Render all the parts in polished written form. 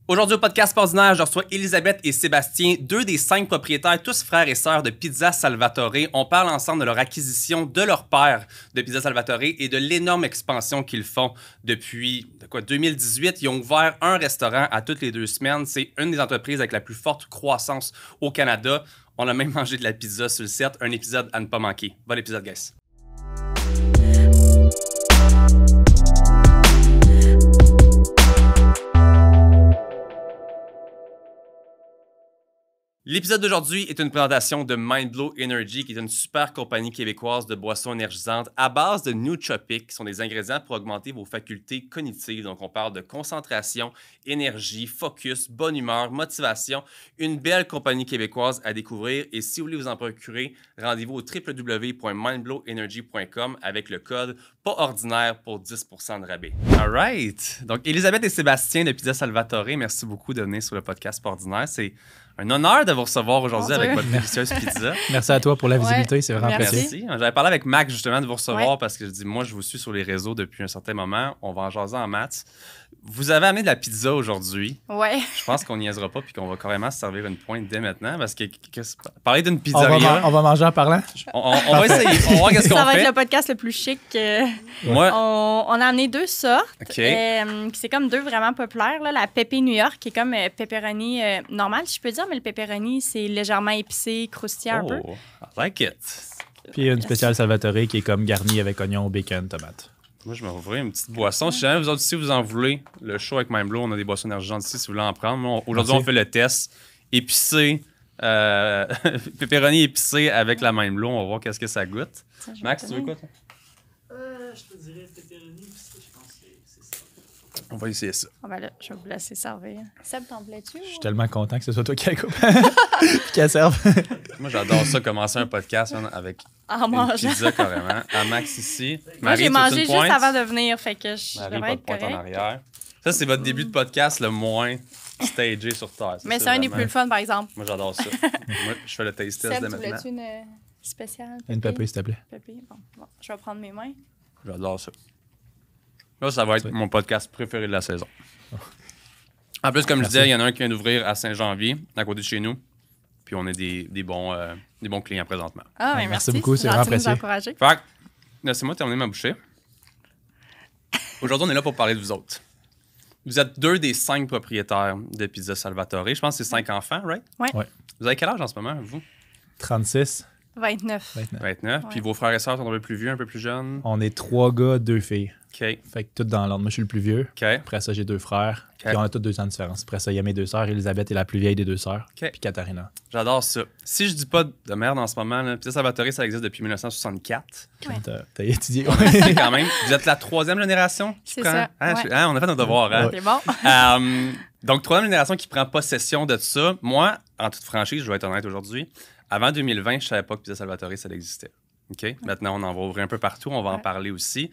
Aujourd'hui au podcast Ordinaire, je reçois Elisabeth et Sébastien, 2 des 5 propriétaires, tous frères et sœurs de Pizza Salvatore. On parle ensemble de leur acquisition de leur père de Pizza Salvatore et de l'énorme expansion qu'ils font depuis 2018. Ils ont ouvert un restaurant à toutes les 2 semaines. C'est une des entreprises avec la plus forte croissance au Canada. On a même mangé de la pizza sur le set. Un épisode à ne pas manquer. Bon épisode, guys. L'épisode d'aujourd'hui est une présentation de Mindblow Energy, qui est une super compagnie québécoise de boissons énergisantes à base de nootropics, qui sont des ingrédients pour augmenter vos facultés cognitives. Donc, on parle de concentration, énergie, focus, bonne humeur, motivation. Une belle compagnie québécoise à découvrir. Et si vous voulez vous en procurer, rendez-vous au www.mindblowenergy.com avec le code PASORDINAIRE pour 10% de rabais. All right! Donc, Elisabeth et Sébastien de Pizza Salvatore, merci beaucoup de venir sur le podcast Ordinaire. C'est un honneur de vous recevoir aujourd'hui avec votre délicieuse pizza. Merci à toi pour la visibilité, c'est vraiment apprécié. Merci. J'avais parlé avec Max justement de vous recevoir parce que je dis, moi, je vous suis sur les réseaux depuis un certain moment. On va en jaser en maths. Vous avez amené de la pizza aujourd'hui. Ouais. Je pense qu'on n'y niaisera pas puis qu'on va carrément se servir une pointe dès maintenant parce que parler d'une pizzeria... On va manger en parlant? On va essayer. On va voir qu'est-ce qu'on fait. Ça va être le podcast le plus chic. Moi... On a amené 2 sortes. Okay. C'est comme 2 vraiment populaires. Là. La Pepe New York, qui est comme pepperoni normal, si je peux dire, mais le pepperoni, c'est légèrement épicé, croustillant un peu. I like it. Puis une spéciale Salvatore qui est comme garnie avec oignon, bacon, tomate. Moi, je me ouvrir une petite boisson. Si jamais vous autres ici, vous en voulez, le show avec Mindblow, on a des boissons énergisantes ici si vous voulez en prendre. Aujourd'hui, on fait le test épicé, pepperoni épicé avec la Mindblow. On va voir qu'est-ce que ça goûte. Max, tu veux quoi, toi? Je te dirais pepperoni, parce que je pense que c'est ça. On va essayer ça. Ah ben là, je vais vous laisser servir. Seb, t'en plais-tu? Je suis tellement content que ce soit toi qui la coupe. Qui la serve. Moi, j'adore ça, commencer un podcast avec une pizza carrément. À Max ici. Moi, j'ai Marie, mangé juste avant de venir, fait que je Marie, devrais pas de être pointe en correct. arrière. Ça, c'est votre début de podcast le moins stagé sur Terre. Mais c'est un des plus fun, par exemple. Moi, j'adore ça. Moi, je fais le taste test Seb, de tu maintenant. voulais-tu une spéciale? Une pépé, s'il te plaît. Pépé, bon, je vais prendre mes mains. J'adore ça. Là, ça va être mon podcast préféré de la saison. En plus, comme je disais, il y en a un qui vient d'ouvrir à Saint-Janvier, à côté de chez nous. Puis on est des bons clients présentement. Ah, ben Merci merci. beaucoup, c'est vraiment apprécié. Encouragé. Fait que, laissez-moi terminer ma bouchée. Aujourd'hui, on est là pour parler de vous autres. Vous êtes 2 des 5 propriétaires de Pizza Salvatore. Je pense que c'est 5 enfants, right? Oui. Ouais. Vous avez quel âge en ce moment, vous? 36, 29. 29. 29. Puis vos frères et sœurs sont un peu plus vieux, un peu plus jeunes? On est 3 gars, 2 filles. OK. Fait que tout dans l'ordre. Moi, je suis le plus vieux. OK. Après ça, j'ai 2 frères. Puis on a tous 2 ans de différence. Après ça, il y a mes 2 sœurs. Elisabeth est la plus vieille des 2 sœurs. OK. Puis Katharina. J'adore ça. Si je dis pas de merde en ce moment, là, Pizza Salvatore, ça existe depuis 1964. Ouais. T'as étudié. C'est quand même. Vous êtes la 3e génération qui C'est prend... ça, Hein, ouais. on a fait nos devoirs. Hein? C'est bon. Donc, 3e génération qui prend possession de ça. Moi, en toute franchise, je vais être honnête aujourd'hui, avant 2020, je savais pas que Pizza Salvatore, ça existait. OK? Maintenant, on en va ouvrir un peu partout. On va en parler aussi.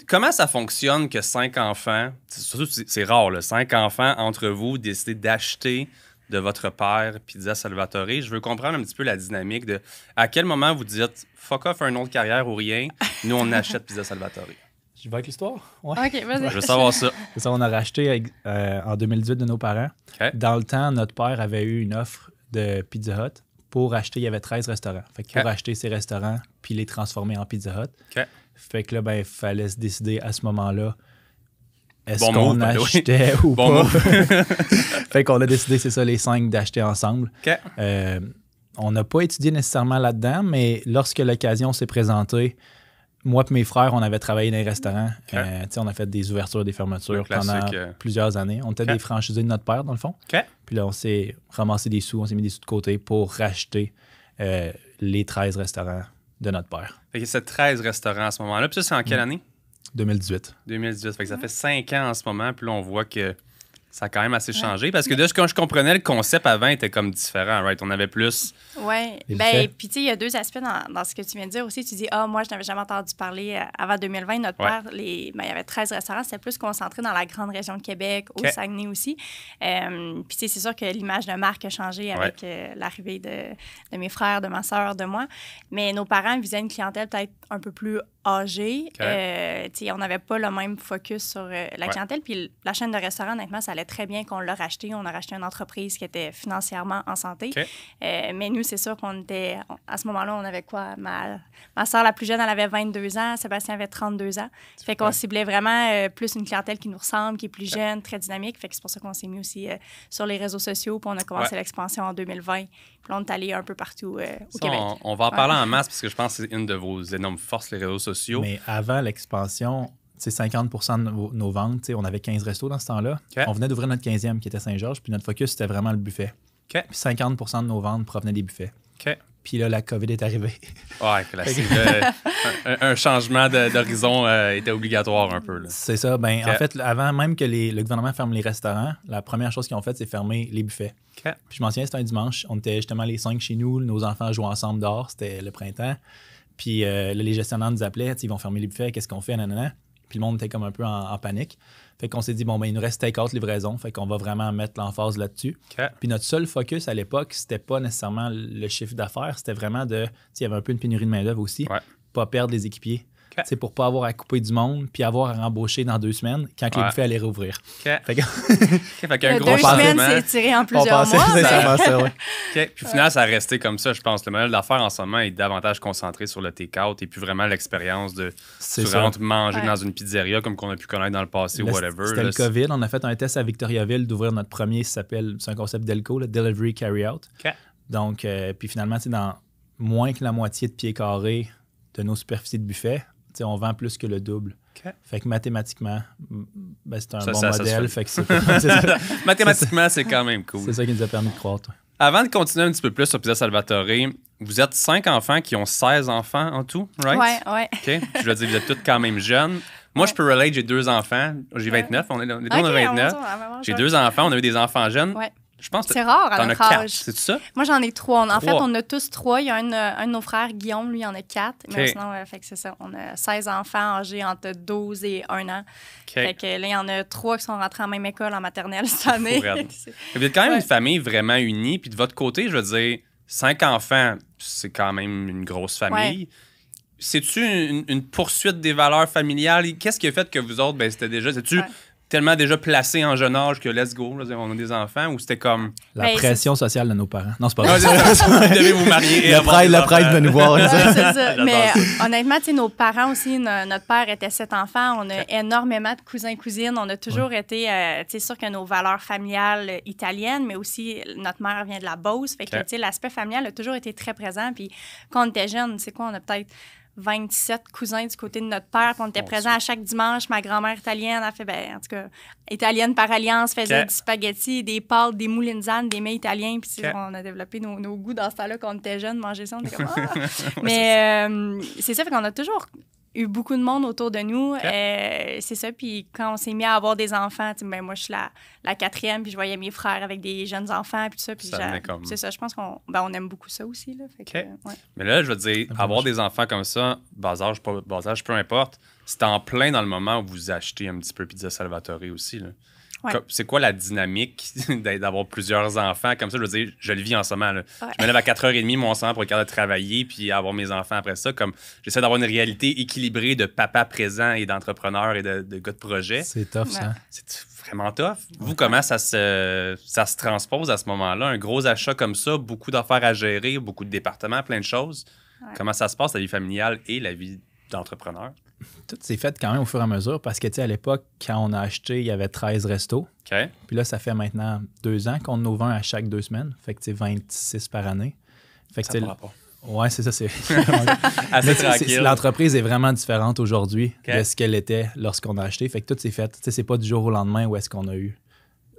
Comment ça fonctionne que 5 enfants, surtout c'est rare, là, 5 enfants entre vous décident d'acheter de votre père Pizza Salvatore? Je veux comprendre un petit peu la dynamique de à quel moment vous dites fuck off un autre carrière ou rien, nous on achète Pizza Salvatore. Je vais avec l'histoire? Ouais. OK, vas-y. Je veux savoir ça. C'est ça, on a racheté en 2018 de nos parents. OK. Dans le temps, notre père avait eu une offre de Pizza Hut pour acheter. Il y avait 13 restaurants. Fait que pour acheter ces restaurants puis les transformer en Pizza Hut. OK. Fait que là, ben, il fallait se décider à ce moment-là est-ce Bon qu'on move, achetait ou Bon pas. Fait qu'on a décidé, c'est ça, les 5 d'acheter ensemble. OK. On n'a pas étudié nécessairement là-dedans, mais lorsque l'occasion s'est présentée, moi et mes frères, on avait travaillé dans les restaurants. OK. On a fait des ouvertures, des fermetures pendant classique, plusieurs années. On était OK. des franchisés de notre père, dans le fond. OK. Puis là, on s'est ramassé des sous, on s'est mis des sous de côté pour racheter les 13 restaurants de notre père. Fait que c'est 13 restaurants à ce moment-là. Puis ça, c'est en quelle année? 2018. 2018. Fait que ça fait 5 ans en ce moment. Puis là, on voit que ça a quand même assez changé. Parce que de ce que je comprenais, le concept avant était comme différent, right? On avait plus... Oui. Et le Ben, fait? puis tu sais, il y a 2 aspects dans ce que tu viens de dire aussi. Tu dis, moi, je n'avais jamais entendu parler avant 2020. Notre père, il y avait 13 restaurants. C'était plus concentré dans la grande région de Québec, au Saguenay aussi. Puis tu sais, c'est sûr que l'image de marque a changé avec l'arrivée de mes frères, de ma sœur, de moi. Mais nos parents visaient une clientèle peut-être un peu plus âgée. Tu sais, on n'avait pas le même focus sur la clientèle. Puis la chaîne de restaurants, honnêtement, ça allait savait très bien qu'on l'a racheté. On a racheté une entreprise qui était financièrement en santé. OK. Mais nous, c'est sûr qu'on était... À ce moment-là, on avait quoi? Ma soeur la plus jeune, elle avait 22 ans. Sébastien avait 32 ans. Fait qu'on ciblait vraiment plus une clientèle qui nous ressemble, qui est plus jeune, très dynamique. Fait que c'est pour ça qu'on s'est mis aussi sur les réseaux sociaux. Puis on a commencé l'expansion en 2020. Puis là, on est allé un peu partout au Québec. On va en parler en masse parce que je pense que c'est une de vos énormes forces, les réseaux sociaux. Mais avant l'expansion, 50 % de nos ventes, on avait 15 restos dans ce temps-là. OK. On venait d'ouvrir notre 15e qui était Saint-Georges, puis notre focus, c'était vraiment le buffet. OK. Puis 50 % de nos ventes provenaient des buffets. OK. Puis là, la COVID est arrivée. Ouais, classique. Un changement d'horizon était obligatoire un peu. Là. C'est ça. Ben, OK. En fait, avant même que le gouvernement ferme les restaurants, la première chose qu'ils ont faite, c'est fermer les buffets. OK. Puis je m'en souviens, c'était un dimanche. On était justement les 5 chez nous. Nos enfants jouaient ensemble dehors. C'était le printemps. Puis là, les gestionnaires nous appelaient. Ils vont fermer les buffets. Qu'est-ce qu'on fait? Nanana. Puis le monde était comme un peu en panique. Fait qu'on s'est dit, bon, ben, il nous reste take-out livraison. Fait qu'on va vraiment mettre l'emphase là-dessus. OK. Puis notre seul focus à l'époque, c'était pas nécessairement le chiffre d'affaires. C'était vraiment il y avait un peu une pénurie de main-d'œuvre aussi. Ouais. Pas perdre les équipiers. OK. Pour pas avoir à couper du monde puis avoir à embaucher dans 2 semaines quand les buffets allaient rouvrir. OK. Fait que, Fait qu'un gros 2 semaines, changement. c'est tiré en on plusieurs pensait mois. c'est mais- sûrement ça, ouais. OK. Puis au final, ça a resté comme ça, je pense. Le modèle d'affaires en ce moment est davantage concentré sur le take-out et puis vraiment l'expérience de C'est tu ça. rentres manger Ouais. dans une pizzeria comme qu'on a pu connaître dans le passé ou Là, whatever. C'était là, le COVID. On a fait un test à Victoriaville d'ouvrir notre premier, c'est un concept Delco, le Delivery Carry Out. OK. Donc, puis finalement, dans moins que la moitié de pieds carrés de nos superficies de buffet, on vend plus que le double. OK. Fait que mathématiquement, ben, c'est un Ça, bon ça se modèle. fait. Fait que c'est ça. Mathématiquement, c'est quand même cool. C'est ça qui nous a permis de croître. Avant de continuer un petit peu plus sur Pizza Salvatore, vous êtes 5 enfants qui ont 16 enfants en tout, right? Ouais. OK. Je veux dire, vous êtes tous quand même jeunes. Moi, je peux relate, j'ai 2 enfants. J'ai 29, on est deux, on a 29. J'ai 2 enfants, on a eu des enfants jeunes. Ouais. Je pense que C'est rare à t'en as notre 4, âge. c'est ça? Moi, j'en ai 3. En fait, 3. on a tous 3. Il y a un de nos frères, Guillaume, lui, il en a 4. Mais OK. sinon, fait que c'est ça. On a 16 enfants âgés entre 12 et 1 an. OK. Fait que là, il y en a 3 qui sont rentrés en même école en maternelle cette année. Pour elle. Vous êtes quand même Ouais. une famille vraiment unie. Puis de votre côté, je veux dire, 5 enfants, c'est quand même une grosse famille. C'est-tu une poursuite des valeurs familiales? Qu'est-ce qui a fait que vous autres, ben, c'était déjà... C'est-tu Ouais. tellement déjà placé en jeune âge que let's go, là, on a des enfants, ou c'était comme... La Ben, pression sociale de nos parents. Non, c'est pas Ah, vrai. c'est ça. Vous devez vous marier et Le avoir des prêtre enfants. va nous voir. Ouais, ça. c'est ça. J'adore Mais ça. honnêtement, tu sais, nos parents aussi, notre père était 7 enfants. On a énormément de cousins-cousines. On a toujours été, tu sais, sûr que nos valeurs familiales italiennes, mais aussi notre mère vient de la Beauce. Fait que, OK. tu sais, l'aspect familial a toujours été très présent. Puis quand on était jeune, c'est quoi, on a peut-être 27 cousins du côté de notre père. Puis on était Mon présents Dieu. à chaque dimanche. Ma grand-mère italienne a fait, ben, en tout cas, italienne par alliance, faisait OK. du spaghetti, des pâtes, des moulinzane, des mets italiens. Puis tu sais, OK. on a développé nos goûts dans ce temps-là quand on était jeunes, manger ça, on était comme ah! Mais c'est ça, fait qu'on a toujours eu beaucoup de monde autour de nous. C'est ça, puis quand on s'est mis à avoir des enfants, tu sais, ben, moi, je suis la 4e, puis je voyais mes frères avec des jeunes enfants, puis tout ça. Puis Ça venait comme- c'est ça, je pense qu'on aime beaucoup ça aussi. Là, fait que, OK. ouais. Mais là, je veux dire, avoir des enfants comme ça, bas âge, pas bas âge, peu importe, c'est en plein dans le moment où vous achetez un petit peu Pizza Salvatore aussi. Là. Ouais. C'est quoi la dynamique d'avoir plusieurs enfants comme ça? Je veux dire, je le vis en ce moment. Là. Ouais. Je me lève à 4h30 mon sang pour être capable de travailler puis avoir mes enfants après ça. Comme j'essaie d'avoir une réalité équilibrée de papa présent et d'entrepreneur et de gars de projet. C'est tough, ça. Ouais. C'est vraiment tough. Vous, comment ça se transpose à ce moment-là? Un gros achat comme ça, beaucoup d'affaires à gérer, beaucoup de départements, plein de choses. Ouais. Comment ça se passe, la vie familiale et la vie d'entrepreneur? Tout s'est fait quand même au fur et à mesure parce que, tu sais, à l'époque, quand on a acheté, il y avait 13 restos. OK? Puis là, ça fait maintenant 2 ans qu'on en ouvre un à chaque 2 semaines. Fait que, tu sais, 26 par année. Fait que, Ça tu sais, pourra pas. ouais, c'est ça. C'est... Assez Mais tranquille. l'entreprise est vraiment différente aujourd'hui OK. de ce qu'elle était lorsqu'on a acheté. Fait que tout s'est fait. Tu sais, c'est pas du jour au lendemain où est-ce qu'on a eu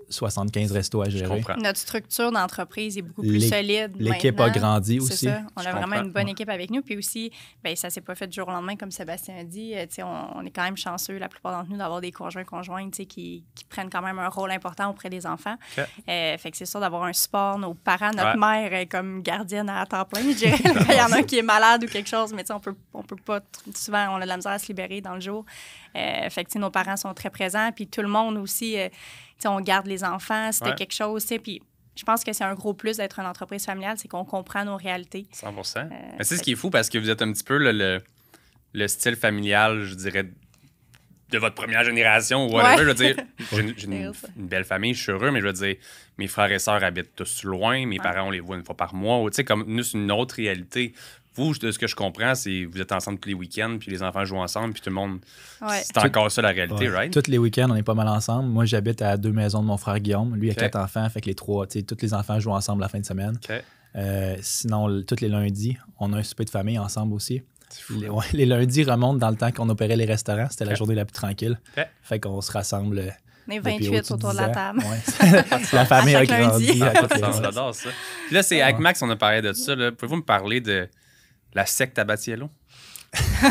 75 restos à Je gérer. comprends. Notre structure d'entreprise est beaucoup plus solide. L'équipe a maintenant. grandi C'est aussi. ça. On Je a vraiment comprends. une bonne équipe avec nous. Puis aussi, ben, ça s'est pas fait du jour au lendemain, comme Sébastien a dit. Tu sais, on est quand même chanceux, la plupart d'entre nous, d'avoir des conjointes tu sais, qui prennent quand même un rôle important auprès des enfants. OK. Fait que c'est sûr d'avoir un support. Nos parents, notre Ouais. mère est comme gardienne à temps plein, je dirais. Quand il y en a un qui est malade ou quelque chose, mais tu sais, on peut pas... Souvent, on a de la misère à se libérer dans le jour. Fait que tu sais, nos parents sont très présents. Puis tout le monde aussi, tu sais, on garde les enfants. C'était Ouais. quelque chose, tu sais. Puis je pense que c'est un gros plus d'être une entreprise familiale, c'est qu'on comprend nos réalités. 100%. Mais c'est ce qui est fou parce que vous êtes un petit peu le style familial, je dirais, de votre première génération ou whatever. Ouais. Je veux dire, j'ai C'est une, vrai, ça. une belle famille, je suis heureux, mais je veux dire, mes frères et sœurs habitent tous loin, mes parents, on les voit une fois par mois. Tu sais, comme nous, c'est une autre réalité. Vous, de ce que je comprends, c'est vous êtes ensemble tous les week-ends, puis les enfants jouent ensemble, puis tout le monde. Ouais. C'est encore ça la réalité, Ouais. right? Tous les week-ends, on est pas mal ensemble. Moi, j'habite à 2 maisons de mon frère Guillaume. Lui, il a Ok. 4 enfants, fait que tous les enfants jouent ensemble la fin de semaine. OK. Sinon, tous les lundis, on a un souper de famille ensemble aussi. C'est fou. Les lundis remontent dans le temps qu'on opérait les restaurants. C'était la Ok. journée la plus tranquille. Ok. Fait qu'on se rassemble. On est depuis 28 au-dessus autour de 10 la ans. table. Ouais. La famille a À chaque grandi. lundi. à côté. Ça, j'adore ça. Puis là, c'est avec Max, on a parlé de ça. là. Pouvez-vous me parler de la secte Abatiello? Ça,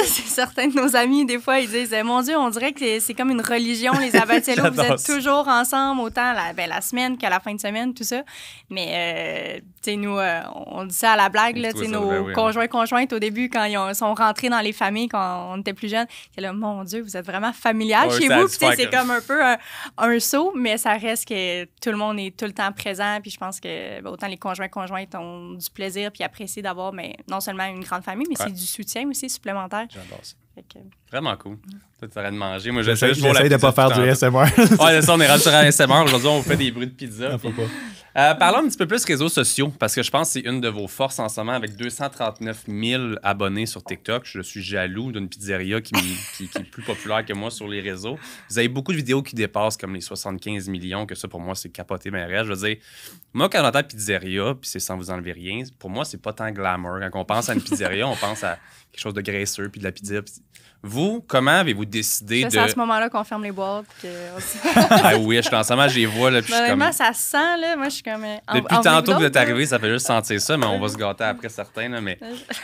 c'est certains de nos amis, des fois, ils disent Mon Dieu, on dirait que c'est comme une religion, les Abatiello. Vous J'adore êtes ça. toujours ensemble, autant la semaine qu'à la fin de semaine, tout ça. Mais, tu sais, nous, on dit ça à la blague, là, Je tu sais, trouve ça, nos ben oui, conjoints-conjointes, au début, quand sont rentrés dans les familles, quand on était plus jeunes, c'est là, mon Dieu, vous êtes vraiment familial Ouais, chez ça a vous. dû Puis, tu sais, faire c'est comme un peu un saut, mais ça reste que tout le monde est tout le temps présent. Puis, je pense que autant les conjoints-conjointes ont du plaisir puis apprécient d'avoir non seulement une grande famille, mais Ouais. c'est du soutien aussi supplémentaire. J'adore ça. Fait que, Vraiment cool. Toi, tu arrêtes de manger. Moi, J'essaie juste voir la de pizza pas faire tout du le temps. SMR. Ouais, c'est ça, on est rendu sur un ASMR. Aujourd'hui, on fait des bruits de pizza. Non, faut pas. Parlons un petit peu plus réseaux sociaux, parce que je pense que c'est une de vos forces en ce moment, avec 239 000 abonnés sur TikTok. Je suis jaloux d'une pizzeria qui est plus populaire que moi sur les réseaux. Vous avez beaucoup de vidéos qui dépassent comme les 75 millions, que ça, pour moi, c'est capoté mes rêves. Je veux dire, moi, quand j'entends pizzeria, puis c'est sans vous enlever rien, pour moi, c'est pas tant glamour. Quand on pense à une pizzeria, on pense à quelque chose de graisseux, puis de la pizza. Vous, comment avez-vous décidé c'est à ce de... moment-là qu'on ferme les boîtes. Ah oui, je suis ensemble, je les vois, là, puis je suis comme... Honnêtement, ça sent, là. Moi, je suis comme. Depuis tantôt que vous êtes arrivé, ça fait juste sentir ça, mais on va se gâter après certains. Là, mais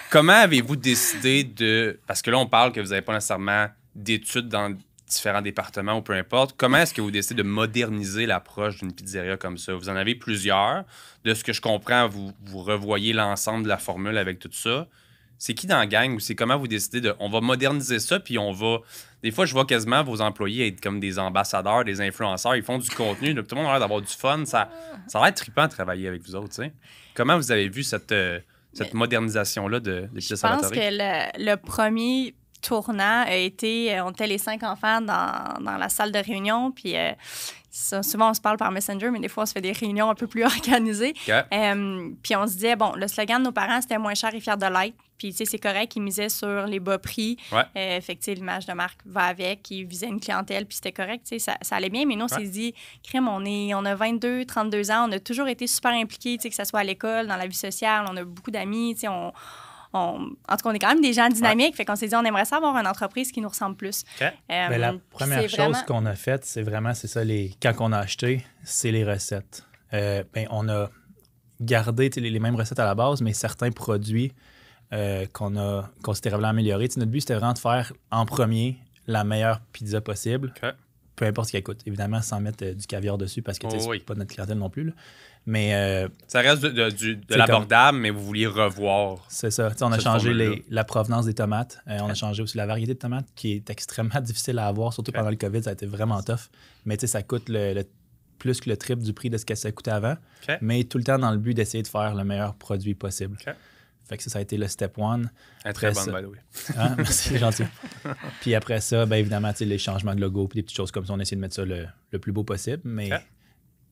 comment avez-vous décidé de... Parce que là, on parle que vous n'avez pas nécessairement d'études dans différents départements ou peu importe. Comment est-ce que vous décidez de moderniser l'approche d'une pizzeria comme ça? Vous en avez plusieurs. De ce que je comprends, vous revoyez l'ensemble de la formule avec tout ça. C'est qui dans la gang ou c'est comment vous décidez de... On va moderniser ça, puis on va... Des fois, je vois quasiment vos employés être comme des ambassadeurs, des influenceurs. Ils font du contenu. Tout le monde a l'air d'avoir du fun. Ça a l'air trippant de travailler avec vous autres. Tu sais. Comment vous avez vu cette modernisation-là de Je Pizza pense Salvatore? que le premier tournant a été, on était les 5 enfants dans la salle de réunion, puis souvent on se parle par Messenger, mais des fois on se fait des réunions un peu plus organisées. Okay. Puis on se disait, bon, le slogan de nos parents, c'était moins cher et fier de l'être. Puis, tu sais, c'est correct, ils misaient sur les bas prix. Ouais. Fait que, tu sais, l'image de marque va avec. Ils visaient une clientèle, puis c'était correct, tu sais, ça allait bien. Mais nous, on s'est dit, crème, on a 22, 32 ans, on a toujours été super impliqués, tu sais, que ce soit à l'école, dans la vie sociale, on a beaucoup d'amis, tu sais, en tout cas, on est quand même des gens dynamiques. Fait qu'on s'est dit, on aimerait ça avoir une entreprise qui nous ressemble plus. Okay. Ben, la première chose vraiment... qu'on a faite, c'est ça, quand on a acheté, c'est les recettes. On a gardé les mêmes recettes à la base, mais certains produits qu'on a considérablement améliorés. Notre but, c'était vraiment de faire en premier la meilleure pizza possible, peu importe ce qu'elle coûte. Évidemment, sans mettre du caviar dessus, parce que c'est pas notre clientèle non plus. Là. Mais, ça reste de l'abordable, mais vous vouliez revoir. C'est ça. On a changé la provenance des tomates. On a changé aussi la variété de tomates, qui est extrêmement difficile à avoir, surtout pendant le COVID. Ça a été vraiment tough. Mais ça coûte plus que le triple du prix de ce que ça coûtait avant. Mais tout le temps dans le but d'essayer de faire le meilleur produit possible. Fait que ça a été le step one. Très bonne, by the way. Hein? Merci, c'est gentil. Puis après ça, bien évidemment, les changements de logo et des petites choses comme ça, on essaie de mettre ça le plus beau possible, mais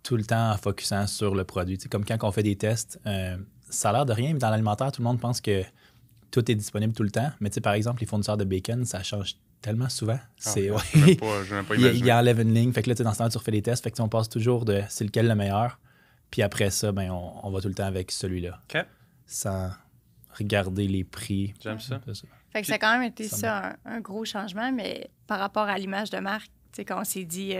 tout le temps en focusant sur le produit. T'sais, comme quand on fait des tests, ça a l'air de rien, mais dans l'alimentaire, tout le monde pense que tout est disponible tout le temps. Mais par exemple, les fournisseurs de bacon, ça change tellement souvent. Je n'ai pas imaginé. Il enlève une ligne. Fait que là, dans ce temps, tu refais des tests. Fait que on passe toujours de c'est lequel le meilleur. Puis après ça, ben, on va tout le temps avec celui-là. Sans regarder les prix. J'aime ça. Fait que ça a quand même été un gros changement, mais par rapport à l'image de marque, quand on s'est dit,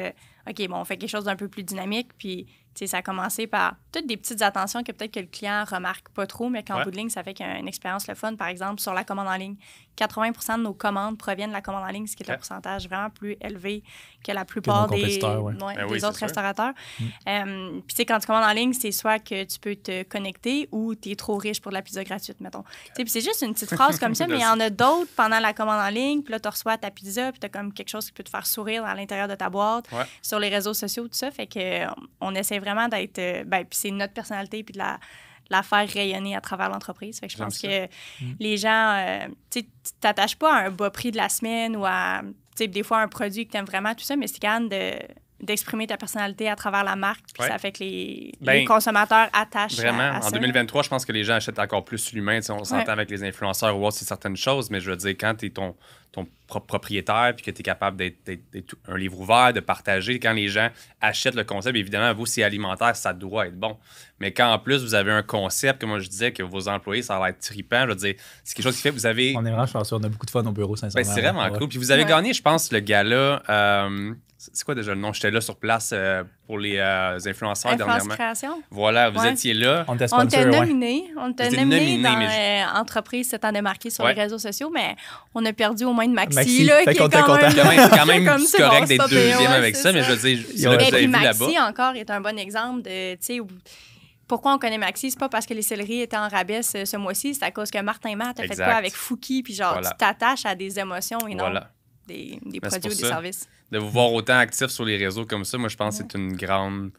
OK, bon, on fait quelque chose d'un peu plus dynamique, puis ça a commencé par toutes des petites attentions que peut-être que le client remarque pas trop, mais qu'en bout de ligne, ça fait qu'il y a une expérience le fun. Par exemple, sur la commande en ligne, 80% de nos commandes proviennent de la commande en ligne, ce qui est un pourcentage vraiment plus élevé que la plupart des autres restaurateurs. Puis, quand tu commandes en ligne, c'est soit que tu peux te connecter ou tu es trop riche pour de la pizza gratuite, mettons. Puis, c'est juste une petite phrase comme ça, mais il y en a d'autres pendant la commande en ligne. Puis là, tu reçois ta pizza, puis tu as comme quelque chose qui peut te faire sourire à l'intérieur de ta boîte, sur les réseaux sociaux, tout ça. Fait que on essaie vraiment d'être... puis c'est notre personnalité, puis de la faire rayonner à travers l'entreprise. Fait que je pense que les gens... tu t'attaches pas à un bas prix de la semaine ou à sais, des fois, un produit que tu aimes vraiment, tout ça, mais c'est quand même d'exprimer ta personnalité à travers la marque, puis ça fait que les consommateurs attachent vraiment, à ça. En 2023, je pense que les gens achètent encore plus l'humain. On s'entend avec les influenceurs ou autre, c'est certaines choses, mais je veux dire, quand tu es ton propre propriétaire puis que tu es capable d'être un livre ouvert, de partager, quand les gens achètent le concept, évidemment, vous, c'est alimentaire, ça doit être bon. Mais quand en plus, vous avez un concept, comme moi je disais, que vos employés, ça va être trippant, je veux dire, c'est quelque chose qui fait que vous avez... On est vraiment chanceux, on a beaucoup de fun au bureau, sincèrement. C'est vraiment cool. Puis vous avez gagné, je pense, le gala... c'est quoi déjà le nom? J'étais là sur place pour les influenceurs dernièrement. Création. Voilà, vous étiez là. On était nominés. On était nominés dans Entreprise s'étant démarqué sur les réseaux sociaux, mais on a perdu au moins de Maxi là, qui est quand même correct d'être deuxième avec ça, mais je veux dire, vous avez vu Maxi encore est un bon exemple de, tu sais, pourquoi on connaît Maxi? C'est pas parce que les céleris étaient en rabais ce mois-ci, c'est à cause que Martin Matt a fait quoi avec Fouki, puis genre, tu t'attaches à des émotions et non des produits ou des services. De vous voir autant actif sur les réseaux comme ça, moi, je pense que c'est une grande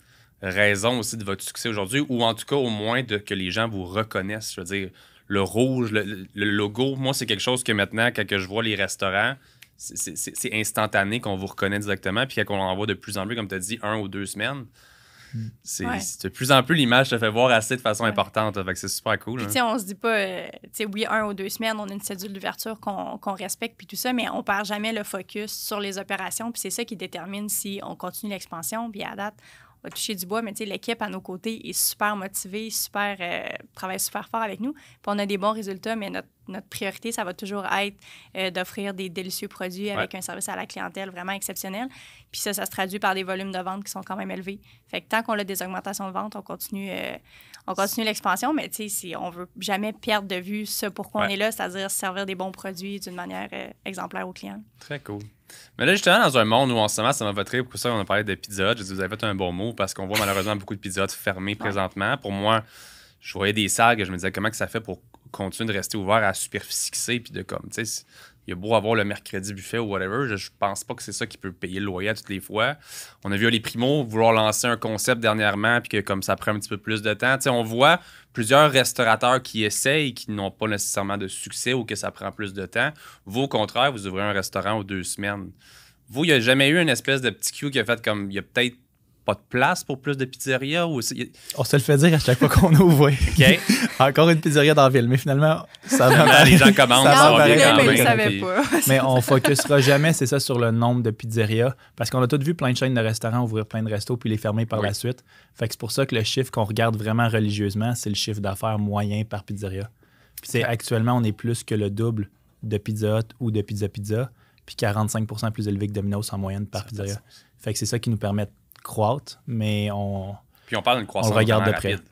raison aussi de votre succès aujourd'hui, ou en tout cas, au moins, que les gens vous reconnaissent. Je veux dire, le rouge, le logo, moi, c'est quelque chose que maintenant, quand je vois les restaurants, c'est instantané qu'on vous reconnaît directement, puis qu'on en voit de plus en plus, comme tu as dit, 1 ou 2 semaines. C'est de plus en plus l'image se fait voir assez de façon importante. Fait que c'est super cool. Puis, on se dit pas, oui, 1 ou 2 semaines, on a une cédule d'ouverture qu'on respecte, puis tout ça, mais on perd jamais le focus sur les opérations. Puis c'est ça qui détermine si on continue l'expansion. Puis à date, on va toucher du bois, mais l'équipe à nos côtés est super motivée, travaille super fort avec nous. Puis on a des bons résultats, mais notre priorité, ça va toujours être d'offrir des délicieux produits avec un service à la clientèle vraiment exceptionnel. Puis ça se traduit par des volumes de vente qui sont quand même élevés. Fait que tant qu'on a des augmentations de vente, on continue l'expansion, mais on veut jamais perdre de vue ce pourquoi on est là, c'est-à-dire servir des bons produits d'une manière exemplaire aux clients. Très cool. Mais là, justement, dans un monde où en ce moment, ça m'a voté pour ça, on a parlé de Pizza Hut. Je dis, vous avez fait un bon mot parce qu'on voit malheureusement beaucoup de Pizza Hut fermés présentement. Pour moi, je voyais des salles que je me disais comment que ça fait pour continuer de rester ouvert à superfixer puis de comme, tu sais, il y a beau avoir le mercredi buffet ou whatever, je pense pas que c'est ça qui peut payer le loyer à toutes les fois. On a vu les Primo vouloir lancer un concept dernièrement puis que comme ça prend un petit peu plus de temps. Tu sais, on voit plusieurs restaurateurs qui essayent, qui n'ont pas nécessairement de succès ou que ça prend plus de temps. Vous, au contraire, vous ouvrez un restaurant aux 2 semaines. Vous, il n'y a jamais eu une espèce de petit cue qui a fait comme, il y a peut-être pas de place pour plus de pizzerias? Ou on se le fait dire à chaque fois qu'on ouvre. OK. Encore une pizzeria dans la ville, mais finalement, ça va. Les gens commandent, ça va bien quand même. Savaient pas. Mais on ne focusera jamais, c'est ça, sur le nombre de pizzerias. Parce qu'on a tous vu plein de chaînes de restaurants ouvrir plein de restos puis les fermer par la suite. Fait que c'est pour ça que le chiffre qu'on regarde vraiment religieusement, c'est le chiffre d'affaires moyen par pizzeria. Puis actuellement, on est plus que le double de Pizza Hut ou de Pizza Pizza, puis 45% plus élevé que Domino's en moyenne par pizzeria. Fait que c'est ça qui nous permet croître, mais puis on parle d'une croissance on regarde de près. Rapide.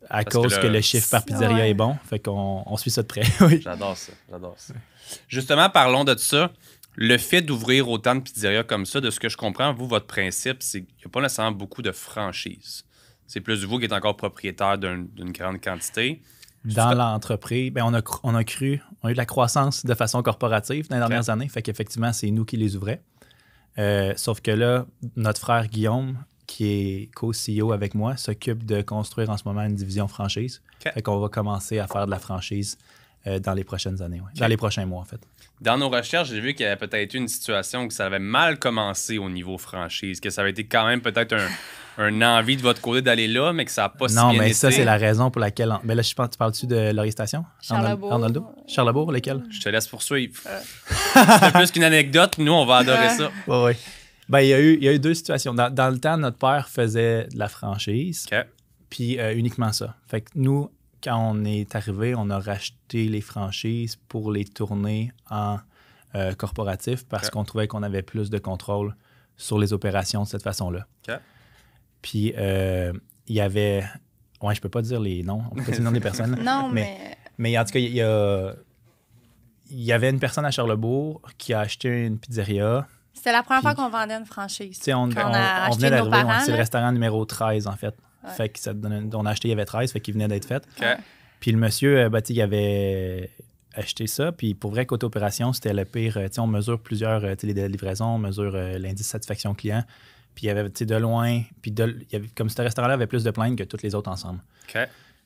À cause que le chiffre par pizzeria est bon, fait qu'on suit ça de près. Oui. J'adore ça. Justement, parlons de ça. Le fait d'ouvrir autant de pizzerias comme ça, de ce que je comprends, vous, votre principe, c'est qu'il n'y a pas nécessairement beaucoup de franchises. C'est plus vous qui êtes encore propriétaire d'une grande quantité. Dans l'entreprise, on a eu de la croissance de façon corporative dans les dernières années, fait qu'effectivement, c'est nous qui les ouvrais. Sauf que là, notre frère Guillaume, qui est co-CEO avec moi, s'occupe de construire en ce moment une division franchise. Fait qu'on va commencer à faire de la franchise dans les prochaines années, dans les prochains mois en fait. Dans nos recherches, j'ai vu qu'il y avait peut-être eu une situation où ça avait mal commencé au niveau franchise, que ça avait été quand même peut-être un envie de votre côté d'aller là, mais que ça n'a pas si bien été. Non, mais ça, c'est la raison pour laquelle... Mais là, je pense, tu parles-tu de Laurier Station? Charlebourg. Charlebourg, lequel? Je te laisse poursuivre. C'est plus qu'une anecdote, nous, on va adorer ça. Oui. Ben, il y a eu 2 situations. Dans le temps, notre père faisait de la franchise, puis uniquement ça. Fait que nous, quand on est arrivé, on a racheté les franchises pour les tourner en corporatif parce qu'on trouvait qu'on avait plus de contrôle sur les opérations de cette façon-là. Puis, il y avait... Ouais, je peux pas dire les noms. On peut pas dire le nom des personnes. Non, mais en tout cas, il y avait une personne à Charlebourg qui a acheté une pizzeria. C'était la première fois qu'on vendait une franchise. On venait d'arriver. C'est le restaurant numéro 13, en fait. Ouais. Fait que on a acheté, il y avait 13, fait qu'il venait d'être fait. Puis le monsieur, il avait acheté ça. Puis pour vrai, côté opération, c'était le pire. On mesure plusieurs les délais de livraison, on mesure l'indice satisfaction client. Puis il y avait de loin, puis comme ce restaurant-là avait plus de plaintes que tous les autres ensemble.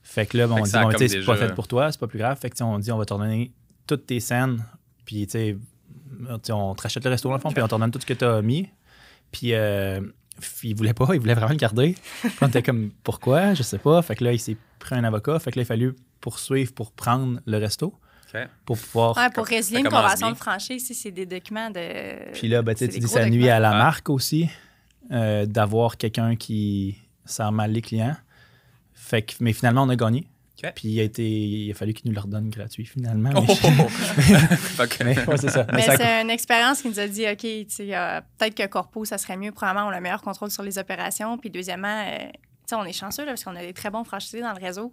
Fait que là, on dit, c'est pas fait pour toi, c'est pas plus grave. Fait que on dit, on va te redonner toutes tes scènes. Puis on te rachète le resto dans le fond, puis on te redonne tout ce que tu as mis. Puis il voulait vraiment le garder. Puis on était comme, pourquoi? Je sais pas. Fait que là, il s'est pris un avocat. Fait que là, il a fallu poursuivre pour prendre le resto. OK. Pour pouvoir... Ouais, pour résilier une commence convention bien. de franchise, c'est des documents de... Puis là, ben, tu c'est dis, des ça gros nuit à la Ouais. marque aussi, d'avoir quelqu'un qui sert mal les clients. Fait que, mais finalement, on a gagné. OK. Puis il a fallu qu'il nous le redonne gratuit, finalement. Oh! Mais, Fait que- mais ouais, c'est ça. Mais ça- c'est une expérience qui nous a dit, OK, tu sais, peut-être que Corpo, ça serait mieux. Probablement, on a le meilleur contrôle sur les opérations. Puis deuxièmement, tu sais, on est chanceux là, parce qu'on a des très bons franchisés dans le réseau.